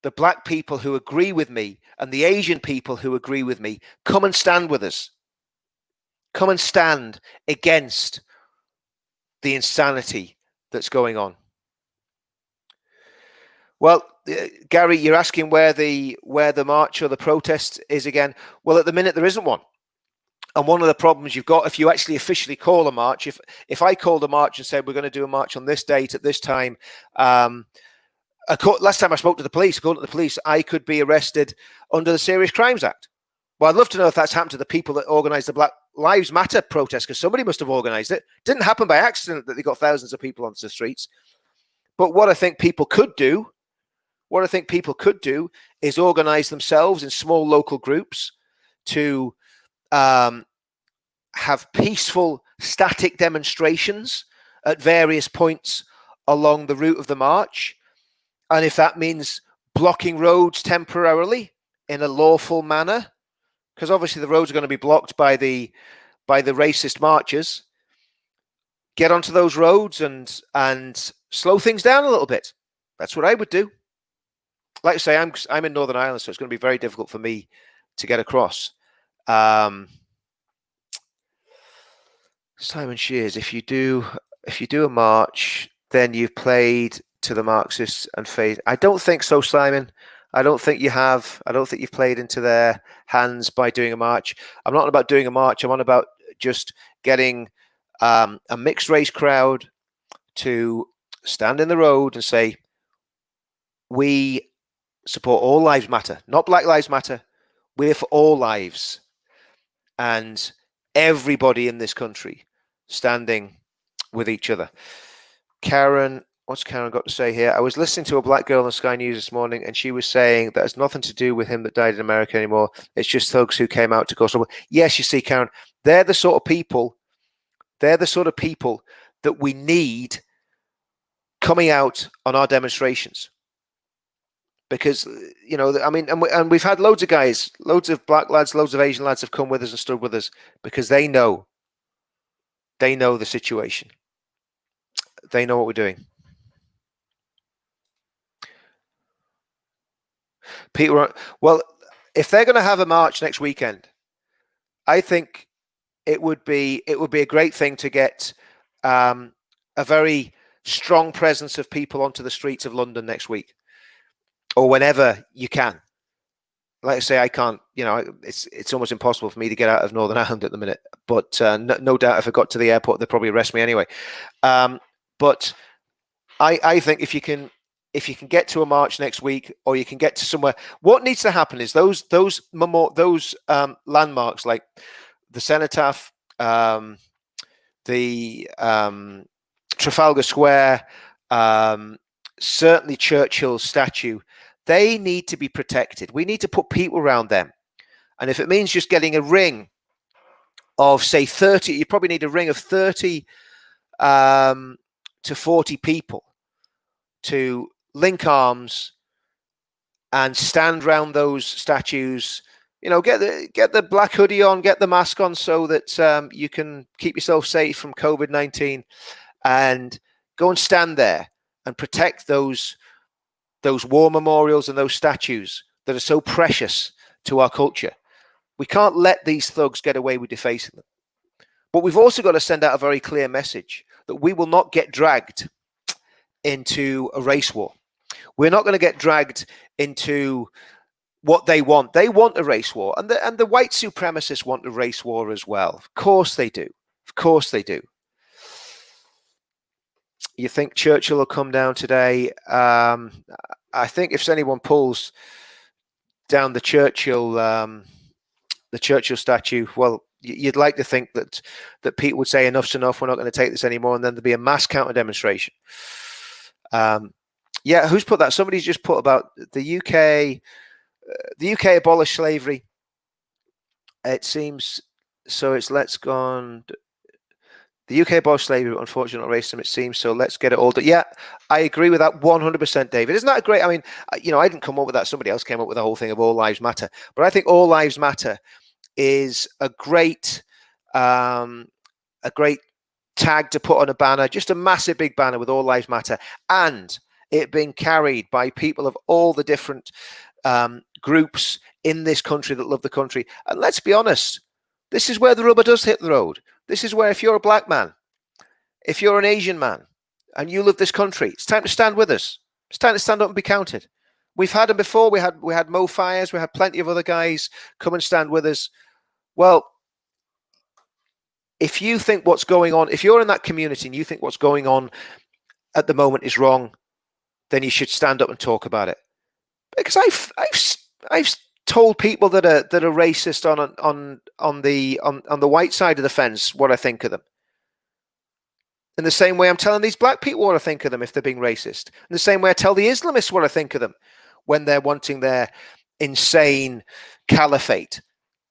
the black people who agree with me and the Asian people who agree with me. Come and stand with us. Come and stand against the insanity that's going on. Well, Gary, you're asking where the march or the protest is again. Well, at the minute there isn't one. And one of the problems you've got, if you actually officially call a march, if I called a march and said we're going to do a march on this date at this time, last time I spoke to the police, according to the police, I could be arrested under the Serious Crimes Act. Well, I'd love to know if that's happened to the people that organised the Black Lives Matter protest, because somebody must have organised it. Didn't happen by accident that they got thousands of people onto the streets. But what I think people could do is organise themselves in small local groups to have peaceful, static demonstrations at various points along the route of the march. And if that means blocking roads temporarily in a lawful manner, because obviously the roads are going to be blocked by the racist marchers, get onto those roads and slow things down a little bit. That's what I would do. Like I say, I'm in Northern Ireland, so it's going to be very difficult for me to get across. Simon Shears, if you do a march, then you've played to the Marxists and faith. I don't think so, Simon. I don't think you have. I don't think you've played into their hands by doing a march. I'm not on about doing a march. I'm on about just getting a mixed race crowd to stand in the road and say, we support all lives matter, not Black Lives Matter. We're for all lives. And everybody in this country standing with each other. Karen, What's Karen got to say here? I was listening to a black girl on Sky News this morning, and she was saying that has nothing to do with him that died in America anymore. It's just thugs who came out to go somewhere. Yes, you see, Karen, they're the sort of people. They're the sort of people that we need coming out on our demonstrations. Because, you know, I mean, and we've had loads of guys, loads of black lads, loads of Asian lads have come with us and stood with us because they know the situation. They know what we're doing. Peter, well, if they're going to have a march next weekend, I think it would be a great thing to get a very strong presence of people onto the streets of London next week, or whenever you can. Like I say, I can't. You know, it's almost impossible for me to get out of Northern Ireland at the minute. But no doubt, if I got to the airport, they'd probably arrest me anyway. But I think if you can get to a march next week, or you can get to somewhere, what needs to happen is those landmarks like the Cenotaph, the Trafalgar Square, certainly Churchill's statue, they need to be protected. We need to put people around them. And if it means just getting a ring of, say, 30, you probably need a ring of 30 to 40 people to link arms and stand around those statues. You know, get the black hoodie on, get the mask on, so that you can keep yourself safe from COVID-19, and go and stand there and protect those war memorials and those statues that are so precious to our culture. We can't let these thugs get away with defacing them. But we've also got to send out a very clear message that we will not get dragged into a race war. We're not going to get dragged into what they want. They want a race war, and the white supremacists want a race war as well. Of course they do. Of course they do. You think Churchill will come down today? I think if anyone pulls down the Churchill statue, well, you'd like to think that people would say enough's enough. We're not going to take this anymore, and then there'd be a mass counter demonstration. Yeah, who's put that? Somebody's just put about the UK. The UK abolished slavery. It seems so. It's let's go on. The UK abolished slavery, but unfortunately not racism, it seems. So let's get it all done. Yeah, I agree with that 100%, David. Isn't that great? I mean, you know, I didn't come up with that. Somebody else came up with the whole thing of all lives matter. But I think all lives matter is a great tag to put on a banner, just a massive big banner with all lives matter, and it being carried by people of all the different groups in this country that love the country. And let's be honest, this is where the rubber does hit the road. This is where, if you're a black man, if you're an Asian man, and you love this country, it's time to stand with us. It's time to stand up and be counted. We've had them before. We had Mo Fires. We had plenty of other guys come and stand with us. Well, if you think what's going on, if you're in that community and you think what's going on at the moment is wrong, then you should stand up and talk about it. Because I've told people that are racist on the white side of the fence what I think of them. In the same way I'm telling these black people what I think of them if they're being racist. In the same way I tell the Islamists what I think of them when they're wanting their insane caliphate.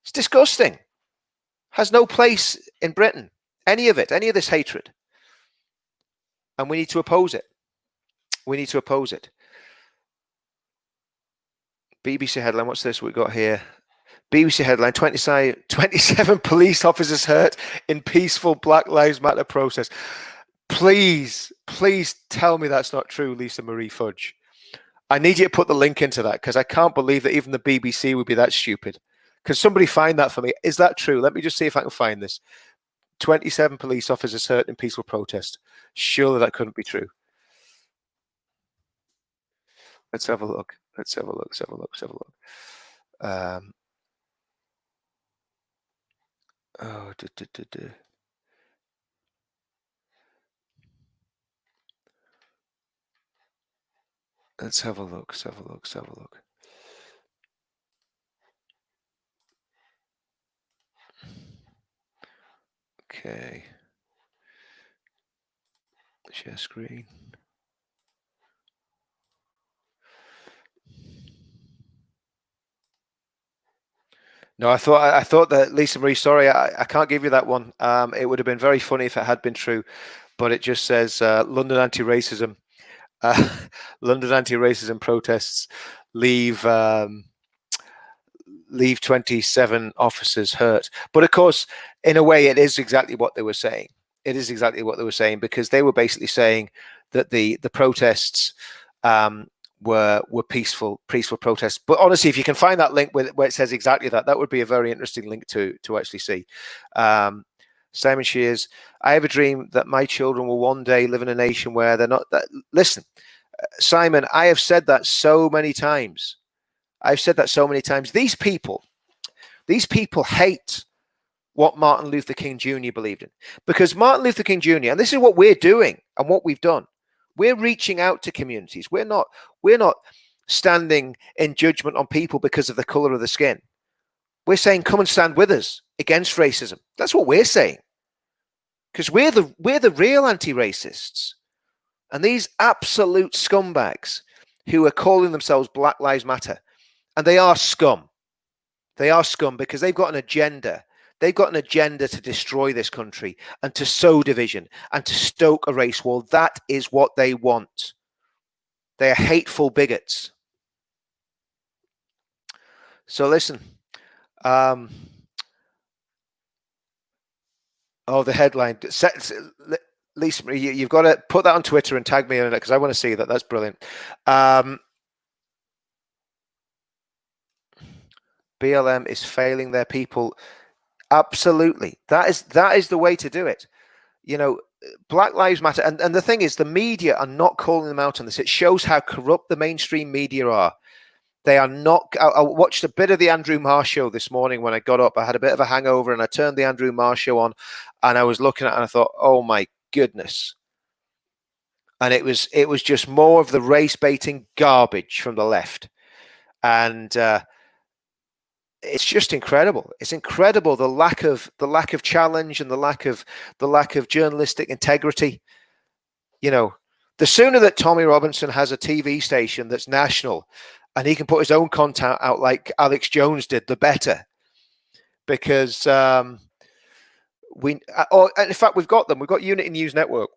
It's disgusting. Has no place in Britain. Any of this hatred. And we need to oppose it. We need to oppose it. BBC headline, what's this we got here? BBC headline, 27 police officers hurt in peaceful Black Lives Matter protest. Please tell me that's not true, Lisa Marie Fudge. I need you to put the link into that, because I can't believe that even the BBC would be that stupid. Can somebody find that for me? Is that true? Let me just see if I can find this. 27 police officers hurt in peaceful protest. Surely that couldn't be true. Let's have a look. Let's have a look. Let's have a look. Okay. Share screen. No, I thought that Lisa Marie. Sorry, I can't give you that one. It would have been very funny if it had been true, but it just says London anti-racism. London anti-racism protests leave leave 27 officers hurt. But of course, in a way, it is exactly what they were saying. It is exactly what they were saying, because they were basically saying that the protests were peaceful protests. But honestly, if you can find that link where it says exactly that, that would be a very interesting link to actually see. Simon Shears, I have a dream that my children will one day live in a nation where they're not that. Listen, Simon, I have said that so many times. I've said that so many times. These people hate what Martin Luther King Jr. believed in, because Martin Luther King Jr., and this is what we're doing and what we've done. We're reaching out to communities. We're not standing in judgment on people because of the color of the skin. We're saying, come and stand with us against racism. That's what we're saying, because we're the real anti-racists. And these absolute scumbags who are calling themselves Black Lives Matter, and they are scum. They are scum because they've got an agenda. They've got an agenda to destroy this country and to sow division and to stoke a race war. That is what they want. They are hateful bigots. So listen. Oh, the headline. Lisa, you've got to put that on Twitter and tag me in it, because I want to see that. That's brilliant. BLM is failing their people. Absolutely. That is the way to do it. You know, Black Lives Matter. And the thing is, the media are not calling them out on this. It shows how corrupt the mainstream media are. They are not. I watched a bit of the Andrew Marr show this morning when I got up. I had a bit of a hangover and I turned the Andrew Marr show on, and I was looking at it and I thought, oh my goodness. And it was just more of the race baiting garbage from the left. And it's just incredible. It's incredible the lack of challenge and the lack of journalistic integrity. You know, the sooner that Tommy Robinson has a TV station that's national and he can put his own content out like Alex Jones did, the better. Because in fact, we've got them. We've got Unity News Network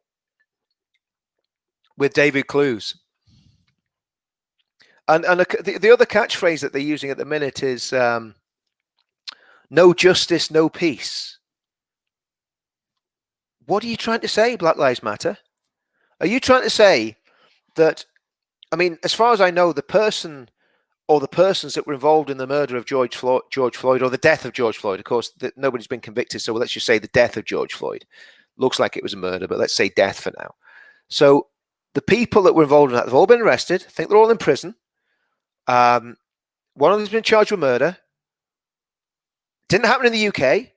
with David Clues. And the other catchphrase that they're using at the minute is no justice, no peace. What are you trying to say, Black Lives Matter? Are you trying to say that, I mean, as far as I know, the person or the persons that were involved in the murder of George Floyd, or the death of George Floyd, of course, nobody's been convicted, so let's just say the death of George Floyd. Looks like it was a murder, but let's say death for now. So the people that were involved in that, they've all been arrested. I think they're all in prison. One of them's been charged with murder. Didn't happen in the UK. I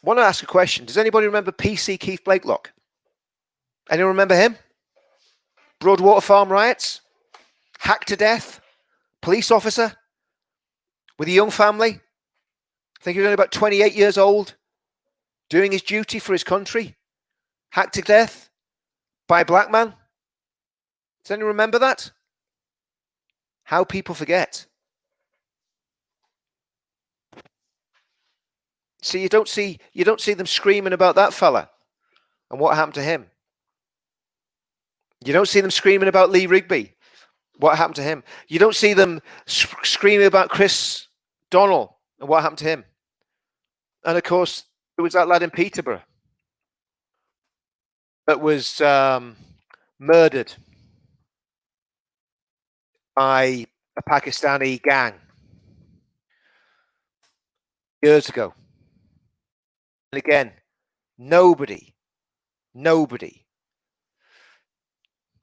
want to ask a question. Does anybody remember PC Keith Blakelock? Anyone remember him? Broadwater Farm riots? Hacked to death? Police officer? With a young family? I think he was only about 28 years old. Doing his duty for his country? Hacked to death by a black man? Does anyone remember that? How people forget. So you don't see them screaming about that fella and what happened to him. You don't see them screaming about Lee Rigby, what happened to him. You don't see them screaming about Chris Donnell and what happened to him. And of course, it was that lad in Peterborough that was murdered by a Pakistani gang years ago. And again, nobody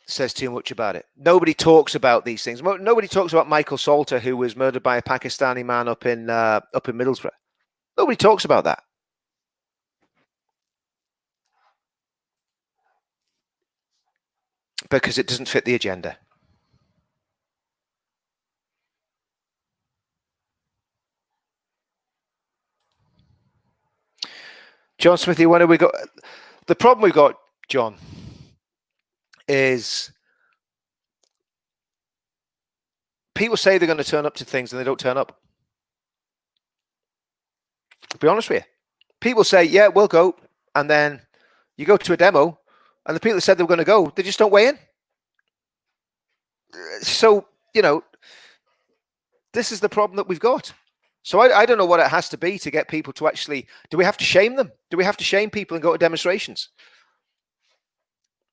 says too much about it. Nobody talks about these things. Nobody talks about Michael Salter, who was murdered by a Pakistani man up in Middlesbrough. Nobody talks about that. Because it doesn't fit the agenda. John Smithy, when have we got? The problem we've got, John, is people say they're going to turn up to things and they don't turn up. To be honest with you, people say, yeah, we'll go. And then you go to a demo and the people that said they were going to go, they just don't weigh in. So, you know, this is the problem that we've got. So I don't know what it has to be to get people to actually, do we have to shame them? Do we have to shame people and go to demonstrations?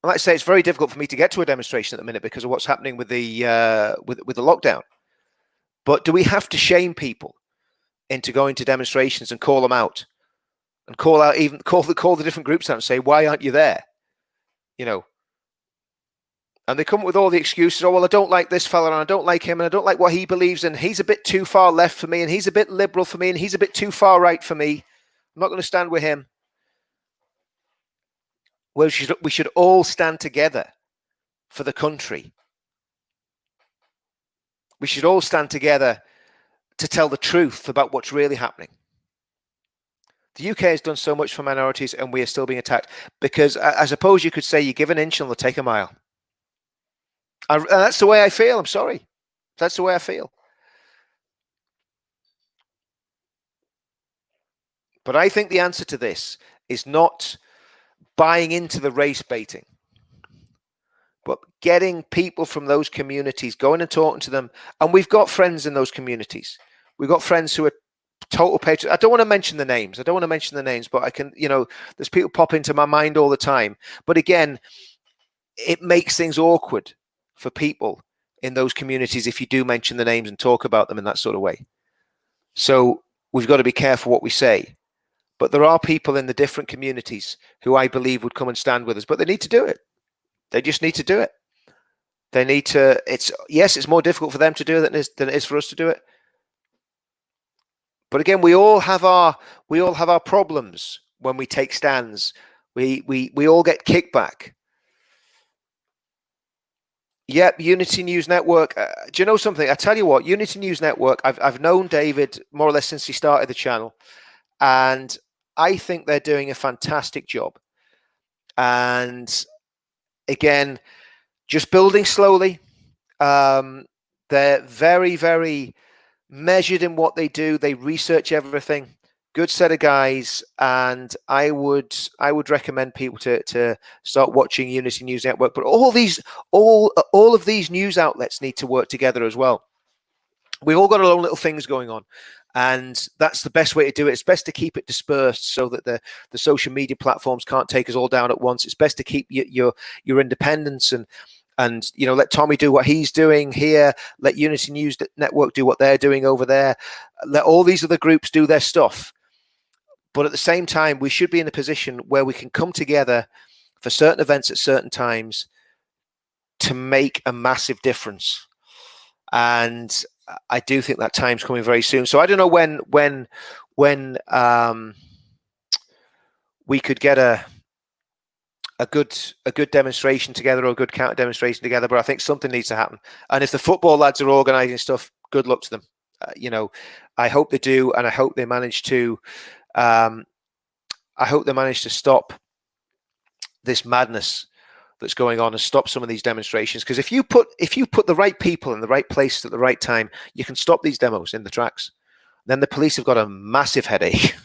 And like I say, it's very difficult for me to get to a demonstration at the minute because of what's happening with the with the lockdown. But do we have to shame people into going to demonstrations and call them out and call the different groups out and say, why aren't you there? You know, and they come up with all the excuses. Oh, well, I don't like this fella and I don't like him and I don't like what he believes and he's a bit too far left for me and he's a bit liberal for me and he's a bit too far right for me. I'm not going to stand with him. Well, we should all stand together for the country. We should all stand together to tell the truth about what's really happening. The UK has done so much for minorities and we are still being attacked because I suppose you could say you give an inch and they'll take a mile. And that's the way I feel. I'm sorry. That's the way I feel. But I think the answer to this is not buying into the race baiting, but getting people from those communities, going and talking to them. And we've got friends in those communities. We've got friends who are total patriots. I don't want to mention the names. But I can, you know, there's people pop into my mind all the time. But again, it makes things awkward for people in those communities if you do mention the names and talk about them in that sort of way. So we've got to be careful what we say. But there are people in the different communities who I believe would come and stand with us, but they need to do it. They just need to do it. They need to, it's more difficult for them to do it than it is for us to do it. But again, we all have our problems when we take stands. We all get kickback. Yep, Unity News Network. Do you know something? I tell you what, Unity News Network, I've known David more or less since he started the channel. And I think they're doing a fantastic job. And again, just building slowly. They're very, very measured in what they do. They research everything. Good set of guys, and I would recommend people to start watching Unity News Network. But all of these news outlets need to work together as well. We've all got our own little things going on, and that's the best way to do it. It's best to keep it dispersed so that the social media platforms can't take us all down at once. It's best to keep your independence and you know, let Tommy do what he's doing here. Let Unity News Network do what they're doing over there. Let all these other groups do their stuff. But at the same time, we should be in a position where we can come together for certain events at certain times to make a massive difference. And I do think that time's coming very soon. So I don't know when we could get a good demonstration together or a good counter demonstration together, but I think something needs to happen. And if the football lads are organising stuff, good luck to them. You know, I hope they do, and I hope they manage to. I hope they manage to stop this madness that's going on and stop some of these demonstrations. Because if you put the right people in the right place at the right time, you can stop these demos in the tracks. Then the police have got a massive headache.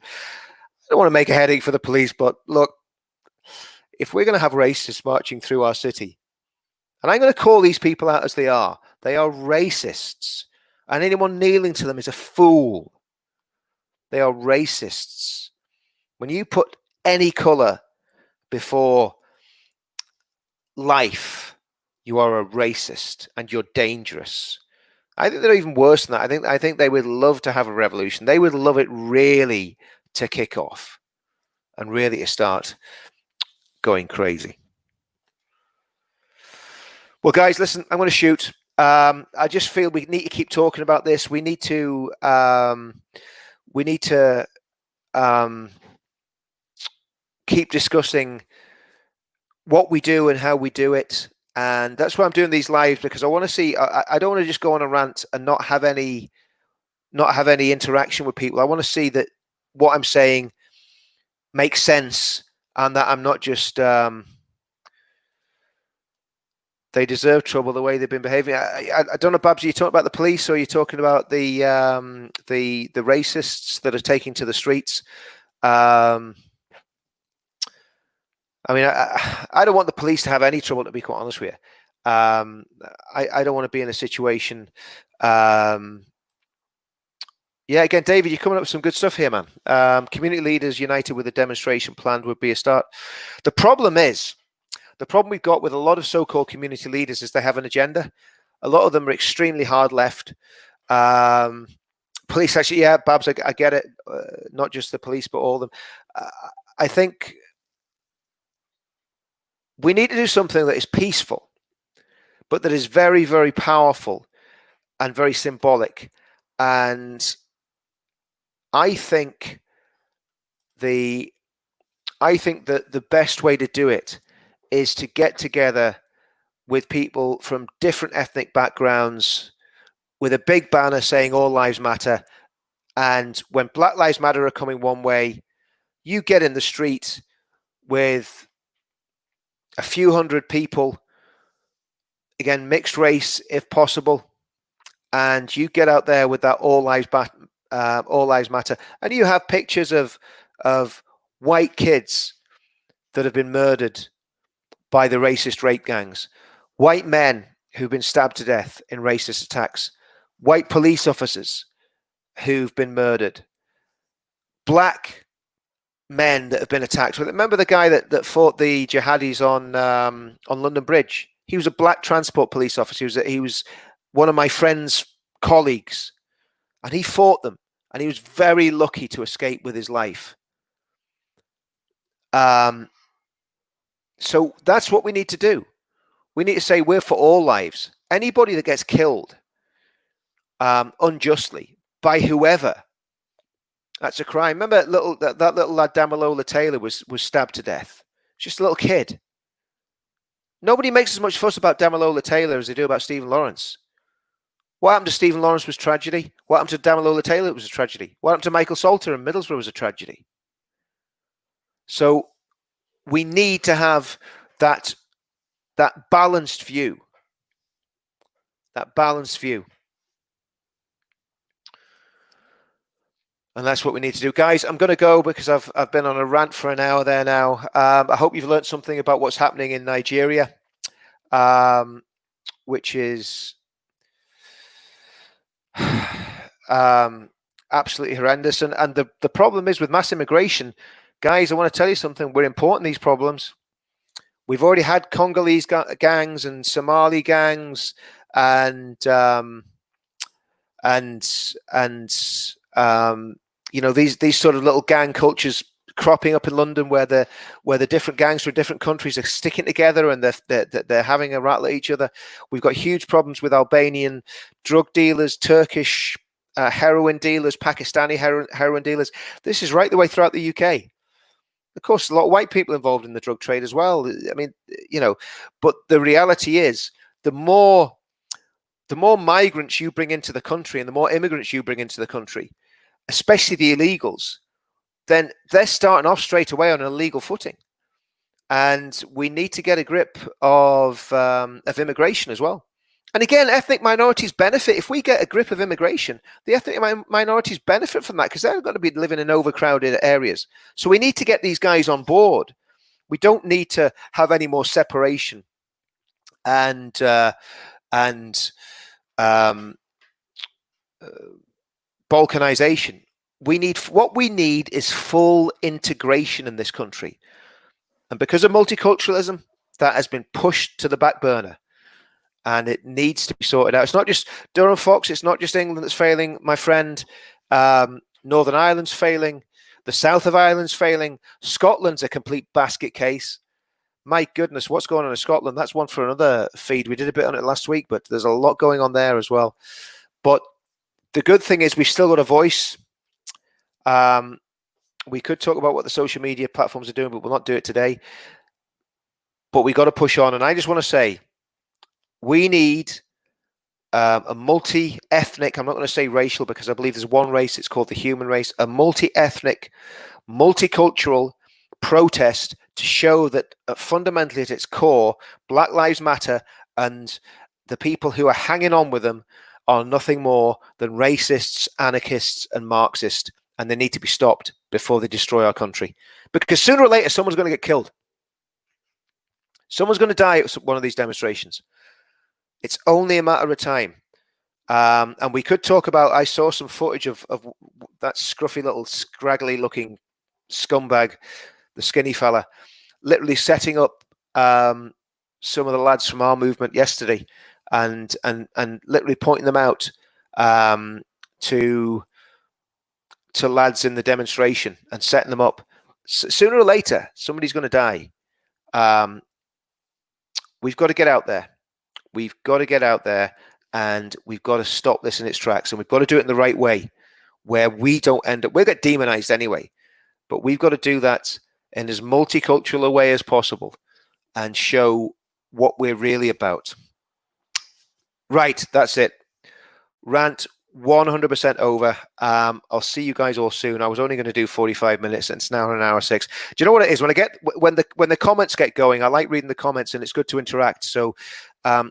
I don't want to make a headache for the police, but look, if we're going to have racists marching through our city, and I'm going to call these people out as they are racists, and anyone kneeling to them is a fool. They are racists. When you put any color before life, you are a racist and you're dangerous. I think they're even worse than that. I think they would love to have a revolution. They would love it really to kick off and really to start going crazy. Well, guys, listen, I'm going to shoot. I just feel we need to keep talking about this. We need to keep discussing what we do and how we do it. And that's why I'm doing these lives, because I want to see, I don't want to just go on a rant and not have any interaction with people. I want to see that what I'm saying makes sense and that I'm not just They deserve trouble the way they've been behaving. I don't know, Babs, are you talking about the police, or are you talking about the racists that are taking to the streets? I mean, I don't want the police to have any trouble, to be quite honest with you. I don't want to be in a situation. Yeah, again, David, you're coming up with some good stuff here, man. Community leaders united with a demonstration planned would be a start. The problem we've got with a lot of so-called community leaders is they have an agenda. A lot of them are extremely hard left. Police, actually, yeah, Babs, I get it. Not just the police, but all of them. I think we need to do something that is peaceful, but that is very, very powerful and very symbolic. And I think that the best way to do it is to get together with people from different ethnic backgrounds with a big banner saying all lives matter. And when Black Lives Matter are coming one way, you get in the street with a few hundred people, again, mixed race if possible, and you get out there with that all lives matter, and you have pictures of white kids that have been murdered by the racist rape gangs, white men who've been stabbed to death in racist attacks, white police officers who've been murdered, black men that have been attacked. Remember the guy that fought the jihadis on London Bridge? He was a black transport police officer. He was one of my friend's colleagues, and he fought them, and he was very lucky to escape with his life. So that's what we need to do. We need to say we're for all lives. Anybody that gets killed unjustly by whoever, that's a crime. Remember that little lad, Damilola Taylor, was stabbed to death. Just a little kid. Nobody makes as much fuss about Damilola Taylor as they do about Stephen Lawrence. What happened to Stephen Lawrence was tragedy. What happened to Damilola Taylor was a tragedy. What happened to Michael Salter in Middlesbrough was a tragedy. So we need to have that balanced view. That balanced view. And that's what we need to do. Guys, I'm going to go because I've been on a rant for an hour there now. I hope you've learned something about what's happening in Nigeria, which is absolutely horrendous. And the problem is with mass immigration, guys, I want to tell you something. We're importing these problems. We've already had Congolese gangs and Somali gangs and you know, these sort of little gang cultures cropping up in London where the different gangs from different countries are sticking together and they're having a rattle at each other. We've got huge problems with Albanian drug dealers, Turkish heroin dealers, Pakistani heroin dealers. This is right the way throughout the UK. Of course, a lot of white people involved in the drug trade as well. I mean, you know, but the reality is the more migrants you bring into the country and the more immigrants you bring into the country, especially the illegals, then they're starting off straight away on an illegal footing. And we need to get a grip of immigration as well. And again, ethnic minorities benefit. If we get a grip of immigration, the ethnic minorities benefit from that because they're going to be living in overcrowded areas. So we need to get these guys on board. We don't need to have any more separation and balkanization. What we need is full integration in this country. And because of multiculturalism, that has been pushed to the back burner. And it needs to be sorted out. It's not just Durham Fox. It's not just England that's failing, my friend. Northern Ireland's failing. The south of Ireland's failing. Scotland's a complete basket case. My goodness, what's going on in Scotland? That's one for another feed. We did a bit on it last week, but there's a lot going on there as well. But the good thing is we've still got a voice. We could talk about what the social media platforms are doing, but we'll not do it today. But we got to push on. And I just want to say, we need a multi-ethnic, I'm not going to say racial because I believe there's one race, it's called the human race, a multi-ethnic, multicultural protest to show that fundamentally at its core, Black Lives Matter and the people who are hanging on with them are nothing more than racists, anarchists, and Marxists, and they need to be stopped before they destroy our country. Because sooner or later, someone's going to get killed. Someone's going to die at one of these demonstrations. It's only a matter of time. And we could talk about, I saw some footage of that scruffy little scraggly looking scumbag, the skinny fella, literally setting up some of the lads from our movement yesterday and literally pointing them out to lads in the demonstration and setting them up. Sooner or later, somebody's going to die. We've got to get out there. We've got to get out there, and we've got to stop this in its tracks, and we've got to do it in the right way, where we don't end up, we'll get demonized anyway, but we've got to do that in as multicultural a way as possible and show what we're really about. Right, that's it. Rant 100% over. I'll see you guys all soon. I was only going to do 45 minutes, and it's now an hour 6. Do you know what it is? When the comments get going, I like reading the comments, and it's good to interact. So,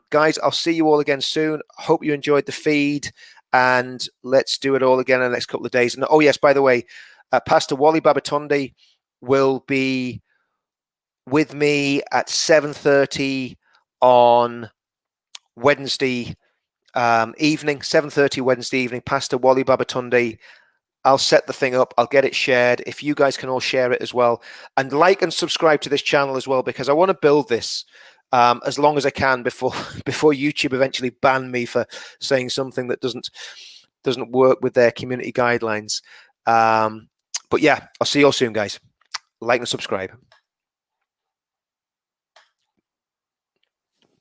guys, I'll see you all again soon. Hope you enjoyed the feed, and let's do it all again in the next couple of days. And oh yes, by the way, Pastor Wally Babatunde will be with me at 7:30 on Wednesday evening, 7:30 Wednesday evening. Pastor Wally Babatunde. I'll set the thing up. I'll get it shared. If you guys can all share it as well, and like and subscribe to this channel as well, because I want to build this as long as I can before YouTube eventually ban me for saying something that doesn't work with their community guidelines. But yeah, I'll see you all soon, guys. Like and subscribe.